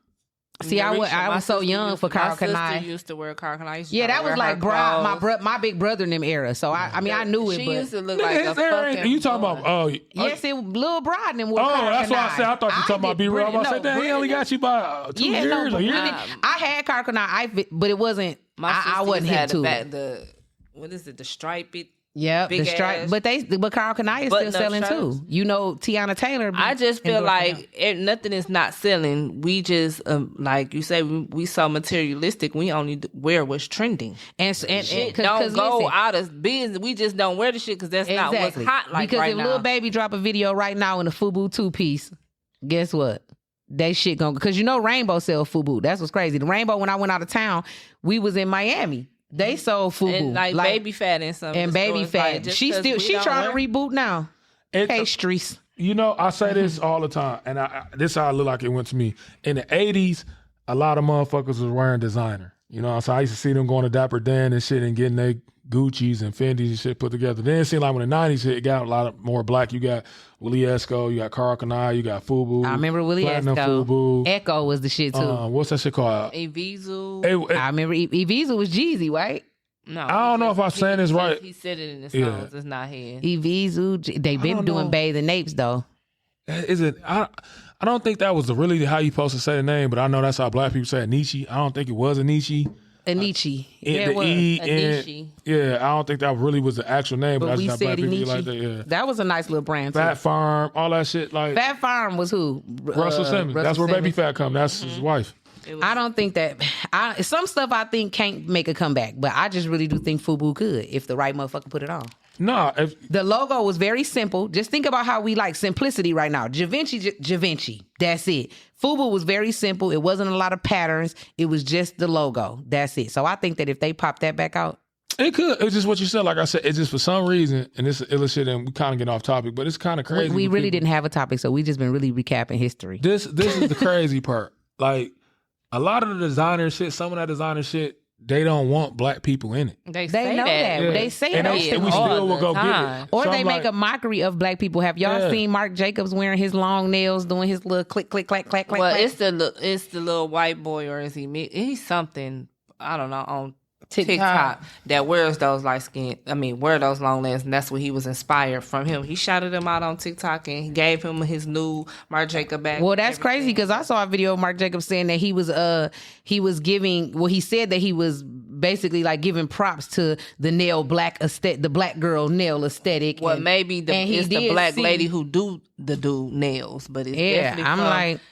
[SPEAKER 2] See, I was so young for Carl Kanai.
[SPEAKER 3] My sister used to wear Carl Kanai.
[SPEAKER 2] Yeah, that was like my big brother in them era. So I mean, I knew it.
[SPEAKER 3] She
[SPEAKER 2] but
[SPEAKER 3] used to look like a fucking.
[SPEAKER 1] You talking about?
[SPEAKER 2] Yes, it Lil Broad and them.
[SPEAKER 1] Oh, that's what I said. I thought you talking about B Real. I said that he only got you by 2 years.
[SPEAKER 2] I had Carl Kanai, but it wasn't. I wasn't hip to it.
[SPEAKER 3] What is it? The striped.
[SPEAKER 2] Yeah, the stripe. But Carl Kanai is still selling too. You know, Tiana Taylor.
[SPEAKER 3] I just feel like nothing is not selling. We just like you say, we so materialistic. We only wear what's trending, and don't go out of business. We just don't wear the shit because that's not what's hot. Like
[SPEAKER 2] because
[SPEAKER 3] right
[SPEAKER 2] if
[SPEAKER 3] now.
[SPEAKER 2] Lil Baby drop a video right now in a FUBU 2-piece, guess what? They shit gonna, because you know Rainbow sell FUBU. That's what's crazy. The Rainbow, when I went out of town, we was in Miami. They sold FUBU
[SPEAKER 3] and like Baby Fat and something.
[SPEAKER 2] And Baby Fat. She trying to reboot now. Pastries.
[SPEAKER 1] You know, I say this all the time, and this is how it look like it went to me. In the 80s, a lot of motherfuckers was wearing designer. You know, so I used to see them going to Dapper Dan and shit and getting their Gucci's and Fendi's and shit put together. Then it seemed like when the 90s hit, it got a lot more black. You got Willie Esco, you got Carl Kanai, you got FUBU.
[SPEAKER 2] I remember Willie Esco.
[SPEAKER 1] FUBU.
[SPEAKER 2] Echo was the shit too.
[SPEAKER 1] What's that shit called?
[SPEAKER 3] Evisu.
[SPEAKER 2] I remember Evisu was Jeezy, right?
[SPEAKER 3] No,
[SPEAKER 1] I don't know if I'm saying this right.
[SPEAKER 3] He said it in the songs. It's not his.
[SPEAKER 2] Evisu. They been doing Bathing Apes though.
[SPEAKER 1] Is it? I don't think that was really how you supposed to say the name, but I know that's how black people say Anichi. I don't think it was Anichi.
[SPEAKER 2] Anichi.
[SPEAKER 3] Yeah, it was. Anichi.
[SPEAKER 1] Yeah, I don't think that really was the actual name, but
[SPEAKER 2] we
[SPEAKER 1] that's
[SPEAKER 2] said
[SPEAKER 1] how black people
[SPEAKER 2] Anichi.
[SPEAKER 1] like that. Yeah,
[SPEAKER 2] that was a nice little brand too.
[SPEAKER 1] Fat Farm, all that shit. Like
[SPEAKER 2] Fat Farm was who?
[SPEAKER 1] Russell Simmons. That's where Baby Fat come. That's his wife.
[SPEAKER 2] I don't think that. Some stuff I think can't make a comeback, but I just really do think FUBU could if the right motherfucker put it on.
[SPEAKER 1] No,
[SPEAKER 2] the logo was very simple. Just think about how we like simplicity right now. Givenchy. That's it. FUBU was very simple. It wasn't a lot of patterns. It was just the logo. That's it. So I think that if they pop that back out,
[SPEAKER 1] it could. It's just what you said. Like I said, it's just for some reason, and this is illicit, and we kind of get off topic, but it's kind of crazy.
[SPEAKER 2] We really didn't have a topic, so we just been really recapping history.
[SPEAKER 1] This is the crazy part. Like a lot of the designer shit, some of that designer shit, they don't want black people in it.
[SPEAKER 3] They
[SPEAKER 2] know that.
[SPEAKER 1] Yeah.
[SPEAKER 2] They say
[SPEAKER 1] and
[SPEAKER 2] that.
[SPEAKER 1] We still will go get it.
[SPEAKER 2] Or
[SPEAKER 1] so
[SPEAKER 2] they make a mockery of black people. Have y'all seen Marc Jacobs wearing his long nails, doing his little click, click, clack, clack, clack?
[SPEAKER 3] Well,
[SPEAKER 2] clack?
[SPEAKER 3] it's the little white boy, or is he? He's something. I don't know. TikTok that wears those wear those long legs, and that's what he was inspired from him. He shouted him out on TikTok and he gave him his new Marc Jacob bag.
[SPEAKER 2] Well, that's crazy because I saw a video of Marc Jacobs saying that he was giving. Well, he said that he was basically like giving props to the the black girl nail aesthetic.
[SPEAKER 3] Well, maybe it's the black lady who do nails, but it's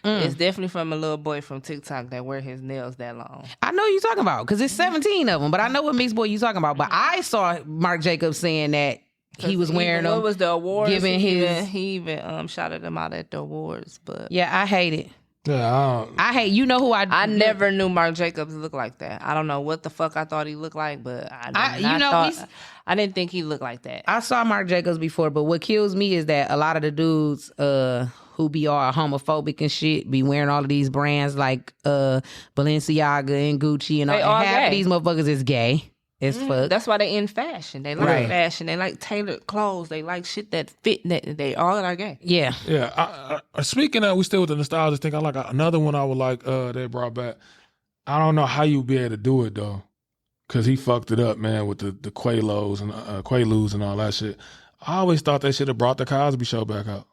[SPEAKER 3] it's definitely from a little boy from TikTok that wear his nails that long.
[SPEAKER 2] I know you talking about because it's 17 of them, but I know what mixed boy you talking about. But I saw Marc Jacobs saying that he was wearing them.
[SPEAKER 3] What was the awards?
[SPEAKER 2] He
[SPEAKER 3] even shouted them out at the awards. But
[SPEAKER 2] yeah, I hate it.
[SPEAKER 1] Yeah,
[SPEAKER 2] I hate. You know who I
[SPEAKER 3] never knew Marc Jacobs looked like that. I don't know what the fuck I thought he looked like, but I didn't think he looked like that.
[SPEAKER 2] I saw Marc Jacobs before, but what kills me is that a lot of the dudes who be all homophobic and shit be wearing all of these brands like Balenciaga and Gucci and half of these motherfuckers is gay. As fuck.
[SPEAKER 3] That's why they in fashion. They like fashion. They like tailored clothes. They like shit that fit. They all are gay.
[SPEAKER 2] Yeah.
[SPEAKER 1] Yeah. Speaking of, we still with the nostalgia thing. I like another one I would like they brought back. I don't know how you be able to do it though, because he fucked it up, man, with the Quaaludes and all that shit. I always thought they should have brought the Cosby Show back out.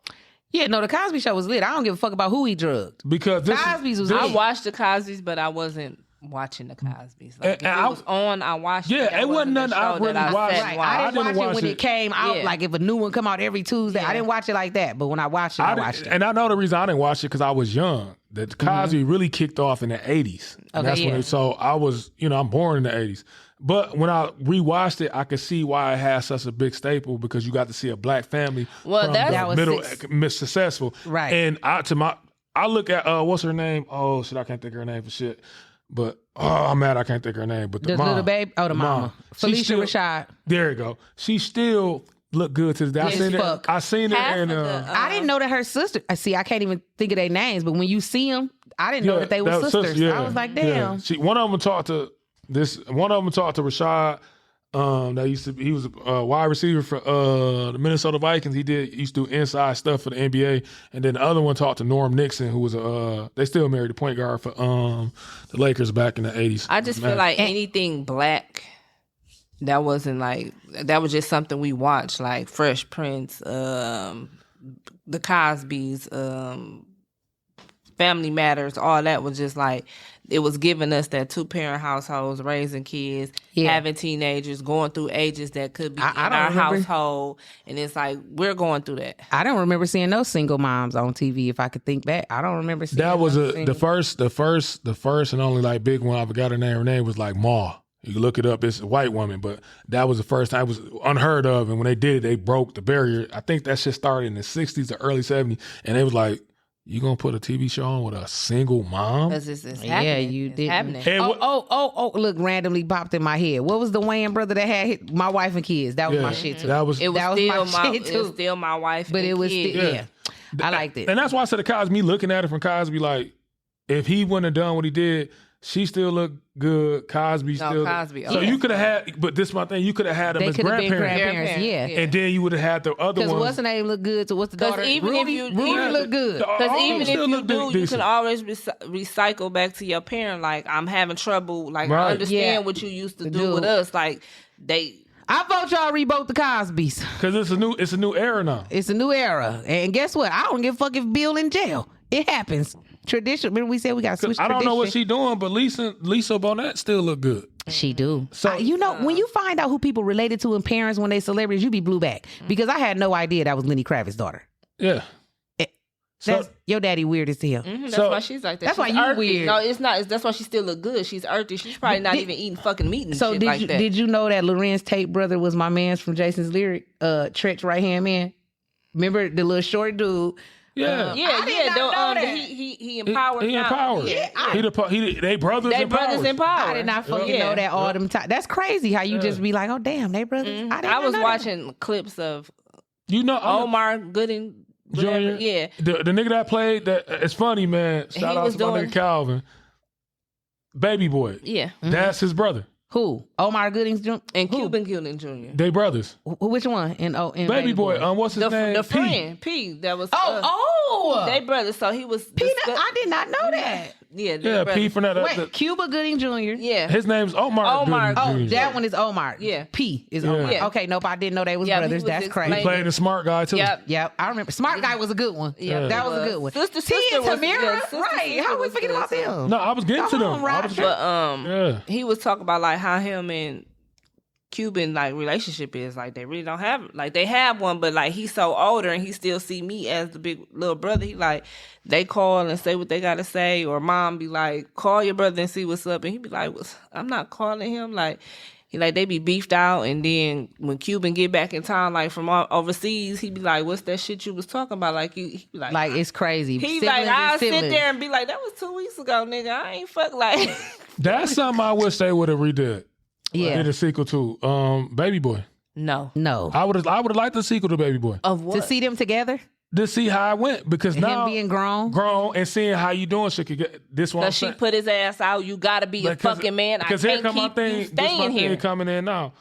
[SPEAKER 2] Yeah, no, the Cosby Show was lit. I don't give a fuck about who he drugged.
[SPEAKER 1] Because
[SPEAKER 2] Cosby's was lit.
[SPEAKER 3] I watched the Cosby's, but I wasn't watching the Cosby's. Like, if it was on, I watched it.
[SPEAKER 1] Yeah, it wasn't nothing I really watched.
[SPEAKER 2] Right. I didn't watch it when it came out. Yeah. Like if a new one come out every Tuesday, I didn't watch it like that. But when I watched it, I watched it.
[SPEAKER 1] And I know the reason I didn't watch it because I was young. That Cosby really kicked off in the 80s. And that's when so I was, I'm born in the 80s. But when I rewatched it, I could see why it had such a big staple because you got to see a black family
[SPEAKER 3] that
[SPEAKER 1] was successful.
[SPEAKER 2] Right.
[SPEAKER 1] And I look at what's her name? Oh shit, I can't think of her name for shit. But I'm mad I can't think of her name. But the mom,
[SPEAKER 2] little babe, the mama, Felicia Rashad.
[SPEAKER 1] There you go. She still look good to this day. I seen her in.
[SPEAKER 2] I didn't know that her sister. See, I can't even think of their names. But when you see them, I didn't know that they were sisters. I was like, damn.
[SPEAKER 1] Yeah. One of them talked to Rashad. He was a wide receiver for the Minnesota Vikings. He used to do inside stuff for the NBA, and then the other one talked to Norm Nixon, who was they still married the point guard for the Lakers back in the 80s.
[SPEAKER 3] I just feel like anything black that wasn't that was just something we watched, like Fresh Prince, the Cosbys, Family Matters, all that was just like, it was giving us that 2-parent households, raising kids, having teenagers, going through ages that could be in our household. And it's like, we're going through that.
[SPEAKER 2] I don't remember seeing no single moms on TV. If I could think back, I don't remember seeing
[SPEAKER 1] that. Was the first and only like big one. I forgot her name. Her name was like Ma. You can look it up. It's a white woman, but that was the first time. It was unheard of. And when they did it, they broke the barrier. I think that shit started in the 60s or early 70s. And it was like, you gonna put a TV show on with a single mom?
[SPEAKER 3] Because it's happening.
[SPEAKER 2] Yeah, you did. Look, randomly popped in my head. What was the Wayans brother that had My Wife and Kids? That was my shit too.
[SPEAKER 3] It was still My Wife,
[SPEAKER 2] but
[SPEAKER 3] it was
[SPEAKER 2] still I liked it.
[SPEAKER 1] And that's why I said to Cosby, looking at it from Cosby, like if he wouldn't have done what he did, she still looked good. Cosby. So you could have had, but this is my thing. You could have had them as grandparents.
[SPEAKER 2] Yeah.
[SPEAKER 1] And then you would have had the other ones.
[SPEAKER 2] Because what's the name look good to what's the daughter? Ruby look good.
[SPEAKER 3] Because even if you do, you can always recycle back to your parent. Like, I'm having trouble. Like, I understand what you used to do with us. Like,
[SPEAKER 2] I vote y'all reboot the Cosbys.
[SPEAKER 1] Because it's a new era now.
[SPEAKER 2] It's a new era. And guess what? I don't give a fuck if Bill in jail. It happens. Tradition. Remember we said we got to switch tradition.
[SPEAKER 1] I don't know what she doing, but Lisa Bonet still look good.
[SPEAKER 2] She do. So when you find out who people related to and parents when they celebrities, you be blew back. Because I had no idea that was Lenny Kravitz's daughter.
[SPEAKER 1] Yeah.
[SPEAKER 2] Your daddy weird as hell.
[SPEAKER 3] Mm-hmm, that's why she's like that.
[SPEAKER 2] That's why you
[SPEAKER 3] earthy.
[SPEAKER 2] weird.
[SPEAKER 3] No, it's not. That's why she still look good. She's earthy. She's probably not even eating fucking meat and
[SPEAKER 2] shit
[SPEAKER 3] like that.
[SPEAKER 2] Did you know that Lorenz Tate brother was my man's from Jason's Lyric, Tretch right hand man? Remember the little short dude?
[SPEAKER 1] Yeah,
[SPEAKER 3] He empowered.
[SPEAKER 1] He empowered.
[SPEAKER 3] Yeah,
[SPEAKER 1] they brothers.
[SPEAKER 3] They brothers empowered.
[SPEAKER 2] I did not fucking know that all them time. That's crazy how you just be like, oh damn, they brothers.
[SPEAKER 3] Mm-hmm. I was watching clips of Omar Gooding
[SPEAKER 1] Jr.
[SPEAKER 3] Yeah,
[SPEAKER 1] the nigga that played that. It's funny, man. Shout out to my nigga Calvin, Baby Boy.
[SPEAKER 3] Yeah,
[SPEAKER 1] that's his brother.
[SPEAKER 2] Who? Omar Gooding Jr.
[SPEAKER 3] and Cuban Gooding Jr.
[SPEAKER 1] They brothers.
[SPEAKER 2] Which one? And
[SPEAKER 1] Baby Boy. What's his name?
[SPEAKER 3] The friend P. That was.
[SPEAKER 2] No.
[SPEAKER 3] They brothers. So he was
[SPEAKER 2] Peanut, I did not know that.
[SPEAKER 3] Yeah,
[SPEAKER 1] Yeah, P from that.
[SPEAKER 2] Wait, Cuba Gooding Jr.
[SPEAKER 3] Yeah.
[SPEAKER 1] His name's Omar.
[SPEAKER 3] Omar.
[SPEAKER 1] Gooding
[SPEAKER 2] Oh,
[SPEAKER 1] Jr.
[SPEAKER 2] that one is Omar.
[SPEAKER 3] Yeah.
[SPEAKER 2] P is Omar.
[SPEAKER 3] Yeah.
[SPEAKER 2] Okay, nope, I didn't know they was
[SPEAKER 3] Yeah, he
[SPEAKER 2] brothers.
[SPEAKER 3] was
[SPEAKER 2] That's
[SPEAKER 3] explaining-
[SPEAKER 1] He
[SPEAKER 2] crazy.
[SPEAKER 1] played the smart guy too.
[SPEAKER 3] Yep.
[SPEAKER 2] I remember. Smart Guy was a good one.
[SPEAKER 3] Yeah,
[SPEAKER 2] that
[SPEAKER 3] he
[SPEAKER 2] was a good one.
[SPEAKER 3] Sister
[SPEAKER 2] T and
[SPEAKER 3] was-
[SPEAKER 2] Tamira,
[SPEAKER 3] yeah, Sister
[SPEAKER 2] right? How we
[SPEAKER 3] was
[SPEAKER 2] forget
[SPEAKER 3] good,
[SPEAKER 2] about
[SPEAKER 3] too.
[SPEAKER 2] them?
[SPEAKER 1] No, I was getting to
[SPEAKER 2] Come
[SPEAKER 1] them.
[SPEAKER 2] on,
[SPEAKER 1] I was
[SPEAKER 2] Roger.
[SPEAKER 3] But he was talking about like how him and Cuban like relationship is like they really don't have like they have one, but like he's so older and he still see me as the big little brother. He like they call and say what they gotta say, or mom be like call your brother and see what's up, and he be like I'm not calling him. Like he like they be beefed out, and then when Cuban get back in town like from overseas, he be like what's that shit you was talking about? Like he be like
[SPEAKER 2] it's crazy.
[SPEAKER 3] he
[SPEAKER 2] Siblings
[SPEAKER 3] like
[SPEAKER 2] and
[SPEAKER 3] I sit
[SPEAKER 2] siblings.
[SPEAKER 3] there and be like that was 2 weeks ago, nigga. I ain't fuck like
[SPEAKER 1] That's something I wish they would have redid.
[SPEAKER 2] Yeah.
[SPEAKER 1] Did a sequel to Baby Boy.
[SPEAKER 3] no
[SPEAKER 1] I would have liked the sequel to Baby Boy
[SPEAKER 3] of what
[SPEAKER 2] To see them together,
[SPEAKER 1] to see how it went, because
[SPEAKER 2] and
[SPEAKER 1] now
[SPEAKER 2] him being grown.
[SPEAKER 1] and seeing how you doing shit could get this one.
[SPEAKER 3] Because she put his ass out. You gotta be a fucking man. I
[SPEAKER 1] Because here
[SPEAKER 3] can't
[SPEAKER 1] come my
[SPEAKER 3] keep
[SPEAKER 1] thing.
[SPEAKER 3] you
[SPEAKER 1] This my
[SPEAKER 3] staying
[SPEAKER 1] thing
[SPEAKER 3] here.
[SPEAKER 1] coming in now.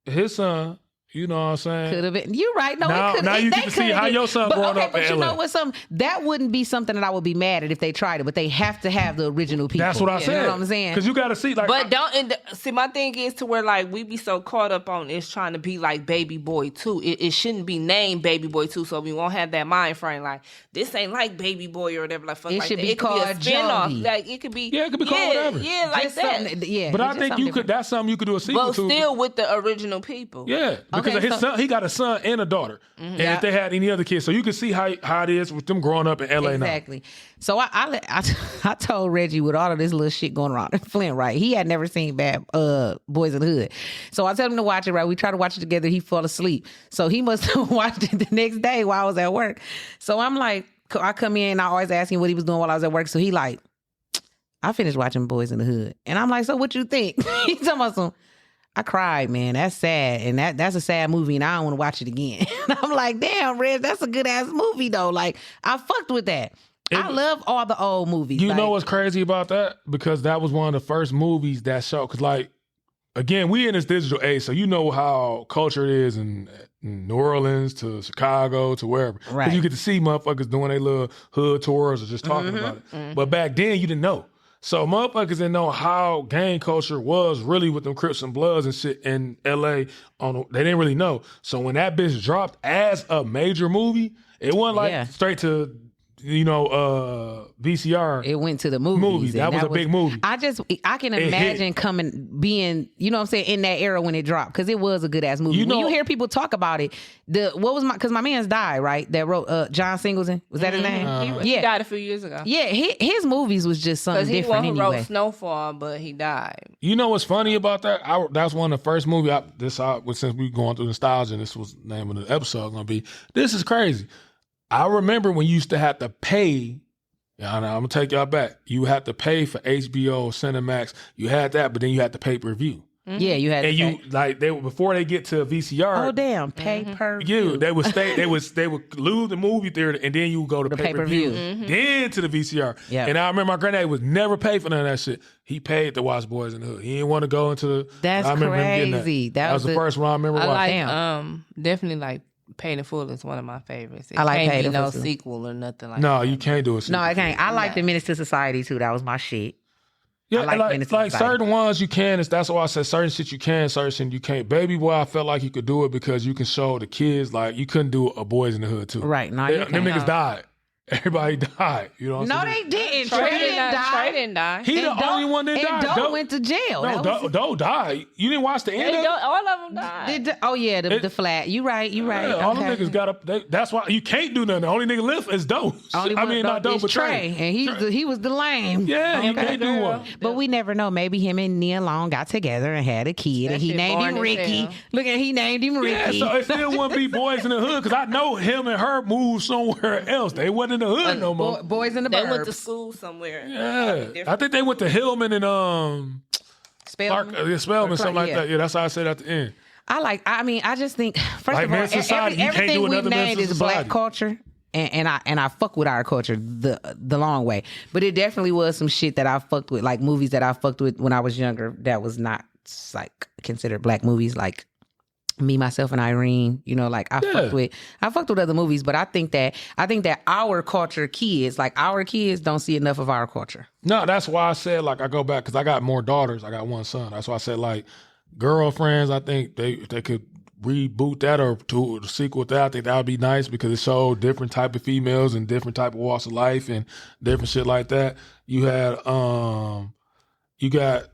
[SPEAKER 1] His son, you know what I'm saying?
[SPEAKER 2] Could have been. You're right. No,
[SPEAKER 1] Now-
[SPEAKER 2] it could.
[SPEAKER 1] now you
[SPEAKER 2] they
[SPEAKER 1] get to see
[SPEAKER 2] coulda
[SPEAKER 1] how
[SPEAKER 2] did-
[SPEAKER 1] your son
[SPEAKER 2] but,
[SPEAKER 1] growing
[SPEAKER 2] okay,
[SPEAKER 1] up
[SPEAKER 2] but
[SPEAKER 1] in
[SPEAKER 2] you
[SPEAKER 1] LA.
[SPEAKER 2] know what? That wouldn't be something that I would be mad at if they tried it. But they have to have the original people.
[SPEAKER 1] That's what I said.
[SPEAKER 2] You know what I'm saying?
[SPEAKER 1] Because you got to see, like,
[SPEAKER 3] But see, my thing is to where like we be so caught up on it's trying to be like Baby Boy 2. It shouldn't be named Baby Boy 2, so we won't have that mind frame like this ain't like Baby Boy or whatever. Like fuck,
[SPEAKER 2] It
[SPEAKER 3] like
[SPEAKER 2] should
[SPEAKER 3] that.
[SPEAKER 2] be
[SPEAKER 3] It could
[SPEAKER 2] called
[SPEAKER 3] be a spinoff.
[SPEAKER 2] Jovi.
[SPEAKER 3] Like it could be
[SPEAKER 1] Yeah, it could be called whatever.
[SPEAKER 3] Yeah, like
[SPEAKER 2] Just
[SPEAKER 3] that.
[SPEAKER 2] something- yeah,
[SPEAKER 1] but I
[SPEAKER 2] just
[SPEAKER 1] think
[SPEAKER 2] something
[SPEAKER 1] you could.
[SPEAKER 2] different.
[SPEAKER 1] That's something you could do a sequel
[SPEAKER 3] But
[SPEAKER 1] to.
[SPEAKER 3] still with the original people.
[SPEAKER 1] Yeah, because
[SPEAKER 2] Okay,
[SPEAKER 1] his
[SPEAKER 2] so-
[SPEAKER 1] son, he got a son and a daughter, and
[SPEAKER 2] Yeah.
[SPEAKER 1] if they had any other kids, so you can see how it is with them growing up in LA
[SPEAKER 2] Exactly. So I told Reggie with all of this little shit going around in Flint, right? He had never seen Bad Boys in the Hood. So I told him to watch it, right? We tried to watch it together. He fell asleep. So he must have watched it the next day while I was at work. So I'm like, I come in and I always ask him what he was doing while I was at work. So he like, I finished watching Boys in the Hood. And I'm like, so what you think? He's talking about some, I cried, man. That's sad. And that's a sad movie and I don't want to watch it again. And I'm like, damn, Reg, that's a good ass movie though. Like, I fucked with that. I love all the old movies.
[SPEAKER 1] You
[SPEAKER 2] like,
[SPEAKER 1] know what's crazy about that? Because that was one of the first movies that showed. Because like, again, we in this digital age, so you know how culture is in New Orleans to Chicago to wherever.
[SPEAKER 2] Right.
[SPEAKER 1] Because you get to see motherfuckers doing their little hood tours or just talking about it. But back then, you didn't know. So motherfuckers didn't know how gang culture was really with them Crips and Bloods and shit in LA. They didn't really know. So when that bitch dropped as a major movie, it wasn't like straight to VCR.
[SPEAKER 2] It went to the movies.
[SPEAKER 1] That was a big movie.
[SPEAKER 2] I can imagine being, you know what I'm saying, in that era when it dropped, because it was a good ass movie. When you hear people talk about it, because my man's died, right? That wrote John Singleton. Was that his name?
[SPEAKER 3] He died a few years ago.
[SPEAKER 2] Yeah, his movies was just something
[SPEAKER 3] Because he
[SPEAKER 2] different
[SPEAKER 3] wrote
[SPEAKER 2] anyway.
[SPEAKER 3] Snowfall, but he died.
[SPEAKER 1] You know what's funny about that? That's one of the first movies. Since we going through nostalgia, and this was the name of the episode going to be. This is crazy. I remember when you used to have to pay. I'm gonna take y'all back. You had to pay for HBO, Cinemax. You had that, but then you had to pay per view.
[SPEAKER 2] Yeah, you had.
[SPEAKER 1] And
[SPEAKER 2] to
[SPEAKER 1] you like they before they get to VCR.
[SPEAKER 2] Oh damn, pay per
[SPEAKER 1] view. They would stay. They would lose the movie theater, and then you would go to pay per view. Then to the VCR.
[SPEAKER 2] Yeah.
[SPEAKER 1] And I remember my granddad would never pay for none of that shit. He paid to watch Boys in the Hood. He didn't want to go into the.
[SPEAKER 2] That's
[SPEAKER 1] I remember him getting
[SPEAKER 2] crazy.
[SPEAKER 1] That was the first one I remember
[SPEAKER 3] I
[SPEAKER 1] watching.
[SPEAKER 3] like definitely like Paid in Full is one of my favorites. It
[SPEAKER 2] I like
[SPEAKER 3] can't
[SPEAKER 2] Paid
[SPEAKER 3] be
[SPEAKER 2] in
[SPEAKER 3] no
[SPEAKER 2] Full, too.
[SPEAKER 3] sequel or nothing like
[SPEAKER 1] No,
[SPEAKER 3] that.
[SPEAKER 1] you can't do it.
[SPEAKER 2] No, I can't. I like the Menace to Society too. That was my shit.
[SPEAKER 1] Yeah,
[SPEAKER 2] I like Menace to Society.
[SPEAKER 1] certain ones you can. That's why I said certain shit you can, certain shit you can't. Baby Boy, I felt like you could do it because you can show the kids like you couldn't do a Boys in the Hood too.
[SPEAKER 2] Right. No,
[SPEAKER 1] Them niggas died. Everybody died. You know what I'm
[SPEAKER 2] No,
[SPEAKER 1] saying?
[SPEAKER 2] they didn't.
[SPEAKER 3] Trey
[SPEAKER 2] Trey
[SPEAKER 3] didn't die.
[SPEAKER 1] He the only one that died.
[SPEAKER 2] And Doe went to jail.
[SPEAKER 1] No, Doe died. You didn't watch the end of it?
[SPEAKER 3] All of them died.
[SPEAKER 2] Oh yeah, the flat. You right.
[SPEAKER 1] Yeah, all them niggas got up. That's why you can't do nothing. The only nigga left is Doe. Not Doe, but
[SPEAKER 2] Trey. And he was the lame.
[SPEAKER 1] Yeah, you can't do one.
[SPEAKER 2] But we never know. Maybe him and Nia Long got together and had a kid, and he
[SPEAKER 3] shit
[SPEAKER 2] named him
[SPEAKER 3] boring as
[SPEAKER 2] Ricky.
[SPEAKER 3] hell.
[SPEAKER 2] Look at he named him
[SPEAKER 1] Yeah,
[SPEAKER 2] Ricky.
[SPEAKER 1] so it still wouldn't be Boys in the Hood because I know him and her moved somewhere else. They wasn't in the hood no more.
[SPEAKER 2] Boys in the
[SPEAKER 3] They
[SPEAKER 2] Burbs.
[SPEAKER 3] went to school somewhere.
[SPEAKER 1] Yeah, I think they went to Hillman and
[SPEAKER 2] Spelman.
[SPEAKER 1] Spelman, something like that. Yeah, that's how I said at the end.
[SPEAKER 2] I just think first
[SPEAKER 1] Like
[SPEAKER 2] of all,
[SPEAKER 1] Men's Society, you can't
[SPEAKER 2] everything
[SPEAKER 1] do
[SPEAKER 2] we've
[SPEAKER 1] another Men's
[SPEAKER 2] named is
[SPEAKER 1] Society.
[SPEAKER 2] black culture. And I fuck with our culture the long way. But it definitely was some shit that I fucked with, like movies that I fucked with when I was younger that was not like considered black movies, like Me, Myself, and Irene. You know, like I fucked with other movies, but I think that our culture kids, like our kids, don't see enough of our culture.
[SPEAKER 1] No, that's why I said like I go back because I got more daughters. I got one son. That's why I said like Girlfriends. I think they could reboot that or to sequel that. I think that would be nice because it showed different type of females and different type of walks of life and different shit like that. You had you got.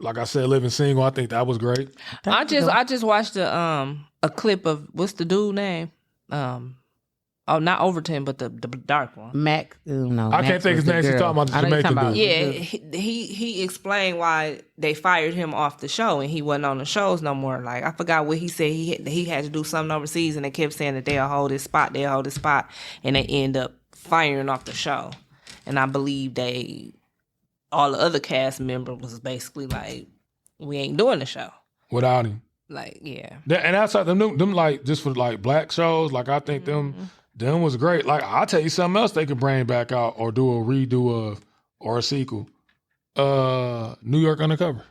[SPEAKER 1] Like I said, Living Single, I think that was great.
[SPEAKER 3] I just watched a clip of what's the dude name? Not Overton, but the dark one.
[SPEAKER 2] Mac. No,
[SPEAKER 1] I can't think his name. She's talking about the Jamaican dude.
[SPEAKER 3] Yeah, he explained why they fired him off the show and he wasn't on the shows no more. Like I forgot what he said. He had to do something overseas and they kept saying that they'll hold his spot, and they end up firing off the show. And I believe all the other cast members was basically like, we ain't doing the show
[SPEAKER 1] without him.
[SPEAKER 3] Like, yeah.
[SPEAKER 1] And outside them like just for like black shows, like I think them was great. Like I'll tell you something else they could bring back out or do a redo of or a sequel. New York Undercover.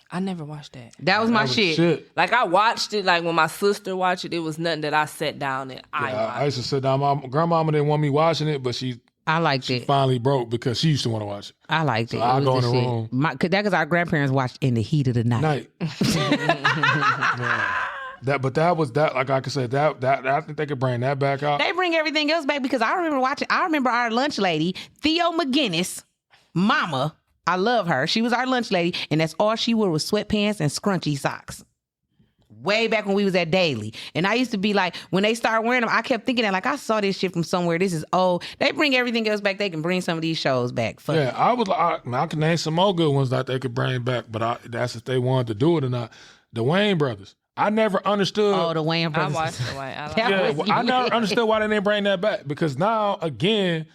[SPEAKER 3] I never watched that.
[SPEAKER 2] That was my shit.
[SPEAKER 3] Like I watched it, like when my sister watched it, it was nothing that I sat down and
[SPEAKER 1] I used to sit down. My grandmama didn't want me watching it, but she finally broke because she used to want to watch it.
[SPEAKER 2] I liked it.
[SPEAKER 1] So I go in the room.
[SPEAKER 2] Because our grandparents watched in the heat of the night.
[SPEAKER 1] That was like I could say that I think they could bring that back out.
[SPEAKER 2] They bring everything else back because I remember our lunch lady, Theo McGinnis, mama. I love her. She was our lunch lady, and that's all she wore was sweatpants and scrunchy socks. Way back when we was at Daily. And I used to be like, when they started wearing them, I kept thinking that like, I saw this shit from somewhere. This is old. They bring everything else back. They can bring some of these shows back. Fuck it.
[SPEAKER 1] I can name some more good ones that they could bring back, but that's if they wanted to do it or not. The Wayne brothers. I never understood.
[SPEAKER 2] Oh, the Wayne brothers.
[SPEAKER 3] I watched the Wayne.
[SPEAKER 1] I never understood why they didn't bring that back because now, again,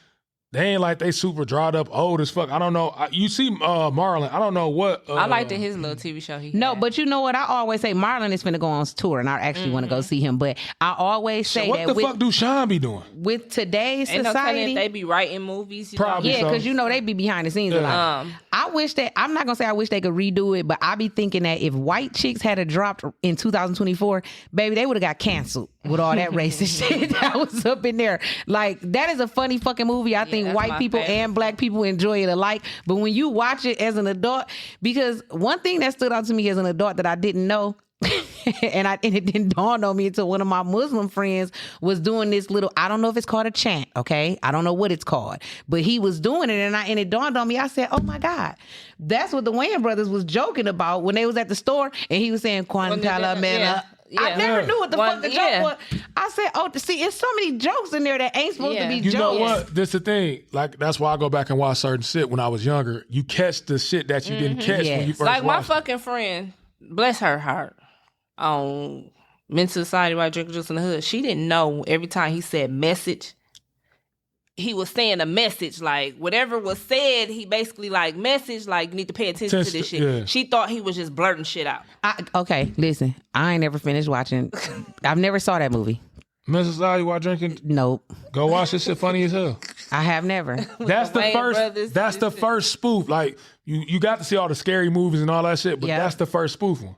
[SPEAKER 1] they ain't like they super dried up old as fuck. I don't know. You see Marlon. I don't know what.
[SPEAKER 3] I liked his little TV show he
[SPEAKER 2] No,
[SPEAKER 3] had.
[SPEAKER 2] but you know what? I always say Marlon is finna go on tour and I actually want to go see him. But I always say
[SPEAKER 1] what the fuck do Sean be doing?
[SPEAKER 2] With today's
[SPEAKER 3] ain't
[SPEAKER 2] society.
[SPEAKER 3] No telling if they be writing movies.
[SPEAKER 1] Probably
[SPEAKER 2] yeah, because you know they be behind the scenes a lot. I wish that, I'm not going to say I wish they could redo it, but I be thinking that if white chicks had dropped in 2024, baby, they would have got canceled with all that racist shit that was up in there. Like, that is a funny fucking movie. I think white people and black people enjoy it alike. But when you watch it as an adult, because one thing that stood out to me as an adult that I didn't know, and it didn't dawn on me until one of my Muslim friends was doing this little, I don't know if it's called a chant, okay? I don't know what it's called. But he was doing it and it dawned on me. I said, oh my God. That's what the Wayans brothers was joking about when they was at the store and he was saying, Quantala Mena. Yeah. I never knew what the fuck the joke was. I said, oh, see, it's so many jokes in there that ain't supposed to be jokes.
[SPEAKER 1] You know what? This the thing. Like, that's why I go back and watch certain shit when I was younger. You catch the shit that you didn't catch when you first
[SPEAKER 3] like
[SPEAKER 1] watched
[SPEAKER 3] my fucking friend, bless her heart, on Mental Society White Drinker Juice in the Hood. She didn't know every time he said message, he was saying a message. Like, whatever was said, he basically like message, like, need to pay attention to this shit. Yeah. She thought he was just blurting shit out.
[SPEAKER 2] Okay, listen. I ain't never finished watching. I've never saw that movie.
[SPEAKER 1] Mental Society While Drinking?
[SPEAKER 2] Nope.
[SPEAKER 1] Go watch this shit. Funny as hell.
[SPEAKER 2] I have never.
[SPEAKER 1] That's the first. That's the first spoof. Like, you got to see all the scary movies and all that shit, but that's the first spoof one.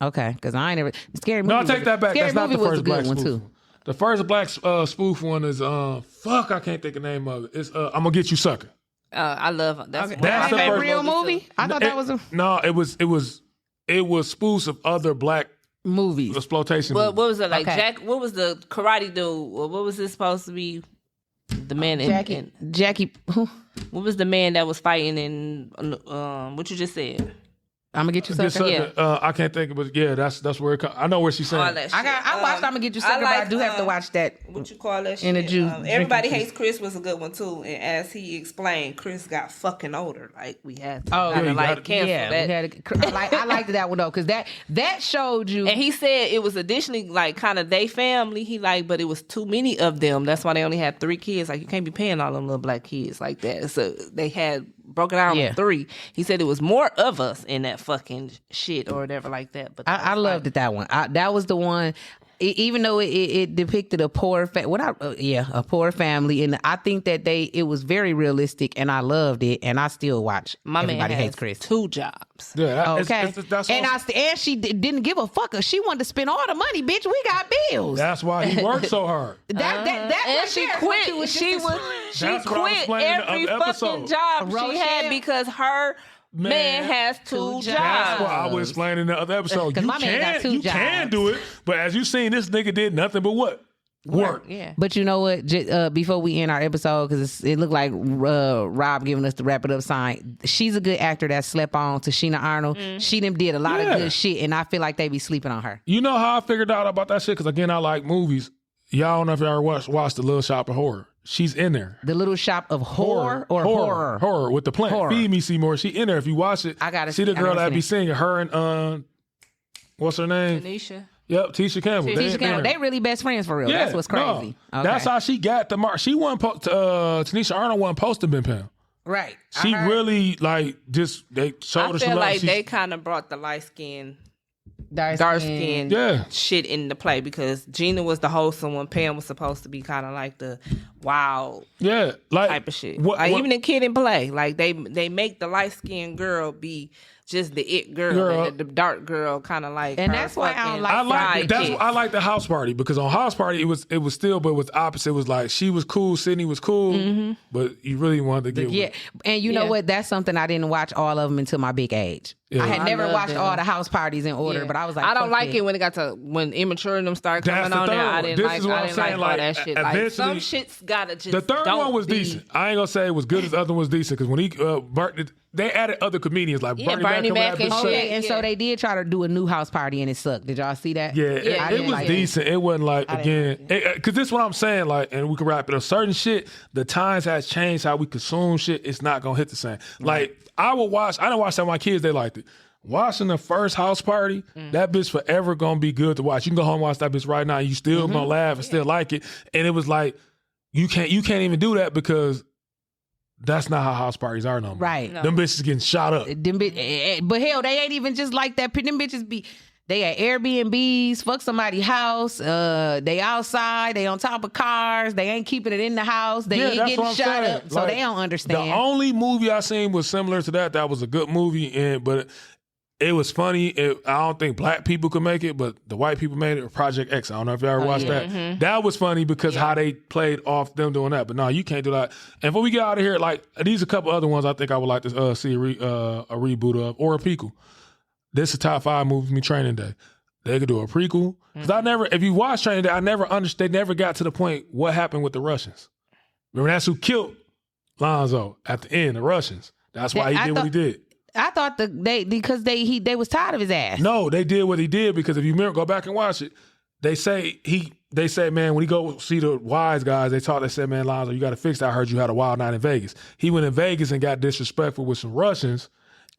[SPEAKER 2] Okay, because I ain't never. Scary movie.
[SPEAKER 1] No, I take that back. That's not the first black
[SPEAKER 2] one
[SPEAKER 1] spoof.
[SPEAKER 2] Too.
[SPEAKER 1] The first black spoof one is fuck. I can't think of the name of it. It's I'm gonna get you sucker.
[SPEAKER 3] I love that's
[SPEAKER 2] the first real movie. I thought that was a
[SPEAKER 1] it was spoofs of other black
[SPEAKER 2] movies,
[SPEAKER 1] exploitation.
[SPEAKER 3] What was it like? Jack? What was the karate dude? What was it supposed to be? The man
[SPEAKER 2] Jackie. Who?
[SPEAKER 3] What was the man that was fighting in what you just said?
[SPEAKER 2] I'm gonna get you sucker.
[SPEAKER 1] Yeah. I can't think of it. Yeah, that's where it comes. I know where she's saying.
[SPEAKER 2] I watched I'm gonna get you sucker, but I do have to watch that.
[SPEAKER 3] What you call that shit?
[SPEAKER 2] In the juice.
[SPEAKER 3] Everybody Hates Chris was a good one too. And as he explained, Chris got fucking older. Like we had to cancel that.
[SPEAKER 2] I liked that one though, because that showed you.
[SPEAKER 3] And he said it was additionally like kind of they family. He like, but it was too many of them. That's why they only had 3 kids. Like you can't be paying all them little black kids like that. So they had broken down on 3. He said it was more of us in that fucking shit or whatever like that. But
[SPEAKER 2] I loved it, that one. That was the one. even though it depicted a poor a poor family, and I think that it was very realistic, and I loved it, and I still watch.
[SPEAKER 3] My
[SPEAKER 2] Everybody
[SPEAKER 3] man
[SPEAKER 2] Hates
[SPEAKER 3] has
[SPEAKER 2] Chris.
[SPEAKER 3] 2 jobs.
[SPEAKER 1] Yeah,
[SPEAKER 2] Okay,
[SPEAKER 1] that's
[SPEAKER 2] and she didn't give a fuck. She wanted to spend all the money, bitch. We got bills.
[SPEAKER 1] that's why he worked so hard.
[SPEAKER 2] That
[SPEAKER 3] And
[SPEAKER 2] right
[SPEAKER 3] she
[SPEAKER 2] there is
[SPEAKER 3] quit.
[SPEAKER 2] what you was
[SPEAKER 3] She
[SPEAKER 2] just
[SPEAKER 3] was
[SPEAKER 2] explaining.
[SPEAKER 3] she
[SPEAKER 1] That's what I was
[SPEAKER 3] quit
[SPEAKER 1] explaining in the
[SPEAKER 3] every
[SPEAKER 1] other
[SPEAKER 3] fucking
[SPEAKER 1] episode.
[SPEAKER 3] job she
[SPEAKER 2] Rochelle.
[SPEAKER 3] had because her man has 2 jobs.
[SPEAKER 1] That's why I was explaining in the other episode.
[SPEAKER 2] 'Cause
[SPEAKER 1] You
[SPEAKER 2] my man got 2
[SPEAKER 1] can
[SPEAKER 2] jobs.
[SPEAKER 1] do it, but as you seen, this nigga did nothing but what? Work.
[SPEAKER 3] Yeah.
[SPEAKER 2] But you know what? Before we end our episode, because it looked like Rob giving us the wrap it up sign. She's a good actor that slept on Tashina Arnold. She done did a lot of good shit, and I feel like they be sleeping on her.
[SPEAKER 1] You know how I figured out about that shit? Because again, I like movies. Y'all don't know if y'all ever watched The Little Shop of Horror. She's in there.
[SPEAKER 2] The Little Shop of Horror or Horror?
[SPEAKER 1] Horror with the plant.
[SPEAKER 2] Horror.
[SPEAKER 1] Feed Me Seymour. She in there. If you watch it,
[SPEAKER 2] I gotta
[SPEAKER 1] see the
[SPEAKER 2] I
[SPEAKER 1] girl
[SPEAKER 2] gotta
[SPEAKER 1] that be
[SPEAKER 2] see
[SPEAKER 1] singing. Her and what's her name?
[SPEAKER 3] Tanisha.
[SPEAKER 1] Yep, Tisha Campbell.
[SPEAKER 2] Tisha Campbell, they really best friends for real. That's what's crazy.
[SPEAKER 1] No. That's how she got the mark. She wasn't Tanisha Arnold wasn't posting Ben Pam.
[SPEAKER 2] Right.
[SPEAKER 1] She really like just they showed
[SPEAKER 3] I
[SPEAKER 1] her
[SPEAKER 3] feel
[SPEAKER 1] some
[SPEAKER 3] like
[SPEAKER 1] love.
[SPEAKER 3] they kind of brought the light skin,
[SPEAKER 2] dark
[SPEAKER 3] skin
[SPEAKER 1] Yeah.
[SPEAKER 3] shit into play because Gina was the wholesome one. Pam was supposed to be kind of like the wild
[SPEAKER 1] Yeah, like
[SPEAKER 3] type of shit.
[SPEAKER 1] What,
[SPEAKER 3] Even the Kid and Play, like they make the light skinned girl be just the it girl. And the dark girl kind of like.
[SPEAKER 2] And
[SPEAKER 3] her
[SPEAKER 2] that's why I don't
[SPEAKER 3] fucking
[SPEAKER 2] like-
[SPEAKER 1] I like that's
[SPEAKER 3] sidekick.
[SPEAKER 1] I like the house party because on house party it was still but it was opposite. It was like she was cool, Sydney was cool, but you really wanted to get
[SPEAKER 2] Yeah, and you know what? That's something I didn't watch all of them until my big age.
[SPEAKER 1] Yeah.
[SPEAKER 2] I had
[SPEAKER 3] I
[SPEAKER 2] never
[SPEAKER 3] loved
[SPEAKER 2] watched
[SPEAKER 3] it.
[SPEAKER 2] all the house parties in order,
[SPEAKER 3] Yeah.
[SPEAKER 2] but I was like,
[SPEAKER 3] I don't
[SPEAKER 2] fuck
[SPEAKER 3] like it when it got to when Immature and them started
[SPEAKER 1] That's
[SPEAKER 3] coming
[SPEAKER 1] the
[SPEAKER 3] on
[SPEAKER 1] third
[SPEAKER 3] there. I
[SPEAKER 1] one.
[SPEAKER 3] didn't
[SPEAKER 1] This
[SPEAKER 3] like.
[SPEAKER 1] is what
[SPEAKER 3] I
[SPEAKER 1] I'm
[SPEAKER 3] didn't like
[SPEAKER 1] saying,
[SPEAKER 3] all
[SPEAKER 1] like,
[SPEAKER 3] that shit. Like
[SPEAKER 1] eventually-
[SPEAKER 3] some shit's gotta just.
[SPEAKER 1] The third
[SPEAKER 3] don't
[SPEAKER 1] one was
[SPEAKER 3] be.
[SPEAKER 1] decent. I ain't gonna say it was good as the other one was decent because when he they added other comedians like
[SPEAKER 3] Yeah,
[SPEAKER 1] Bernie
[SPEAKER 3] Bernie
[SPEAKER 1] Mac
[SPEAKER 3] Mac
[SPEAKER 1] coming
[SPEAKER 3] and
[SPEAKER 1] out
[SPEAKER 2] Oh
[SPEAKER 1] the
[SPEAKER 2] yeah,
[SPEAKER 3] shit.
[SPEAKER 2] and so they did try to do a new house party and it sucked. Did y'all see that?
[SPEAKER 1] Yeah,
[SPEAKER 3] Yeah,
[SPEAKER 1] it was
[SPEAKER 3] like
[SPEAKER 1] decent. It wasn't like
[SPEAKER 2] I didn't
[SPEAKER 1] again, because this is what I'm saying. Like, and we can wrap it up. Certain shit, the times has changed how we consume shit. It's not gonna hit the same. Like I didn't watch that with my kids. They liked it. Watching the first house party, that bitch forever gonna be good to watch. You can go home and watch that bitch right now. And you still gonna laugh and still like it. And it was like you can't even do that because that's not how house parties are no more.
[SPEAKER 2] Right.
[SPEAKER 3] No.
[SPEAKER 1] Them bitches getting shot up.
[SPEAKER 2] But hell, they ain't even just like that. Them bitches be. They at Airbnbs, fuck somebody's house. They outside. They on top of cars. They ain't keeping it in the house. They ain't
[SPEAKER 1] that's
[SPEAKER 2] getting
[SPEAKER 1] what I'm
[SPEAKER 2] shot
[SPEAKER 1] saying.
[SPEAKER 2] up. So
[SPEAKER 1] Like,
[SPEAKER 2] they don't understand.
[SPEAKER 1] The only movie I seen was similar to that. That was a good movie, but it was funny. I don't think black people could make it, but the white people made it. Project X. I don't know if you ever watched that. That was funny because how they played off them doing that. But no, you can't do that. And before we get out of here, like these are a couple other ones I think I would like to see a reboot of or a prequel. This is top 5 movies me Training Day. They could do a prequel. Because if you watch Training Day, they never got to the point what happened with the Russians. Remember, that's who killed Lonzo at the end, the Russians. That's why he did what he did.
[SPEAKER 2] I thought they was tired of his ass.
[SPEAKER 1] No, they did what he did because if you remember, go back and watch it. They say, man, when he go see the wise guys, they said, man, Lonzo, you got to fix that. I heard you had a wild night in Vegas. He went in Vegas and got disrespectful with some Russians.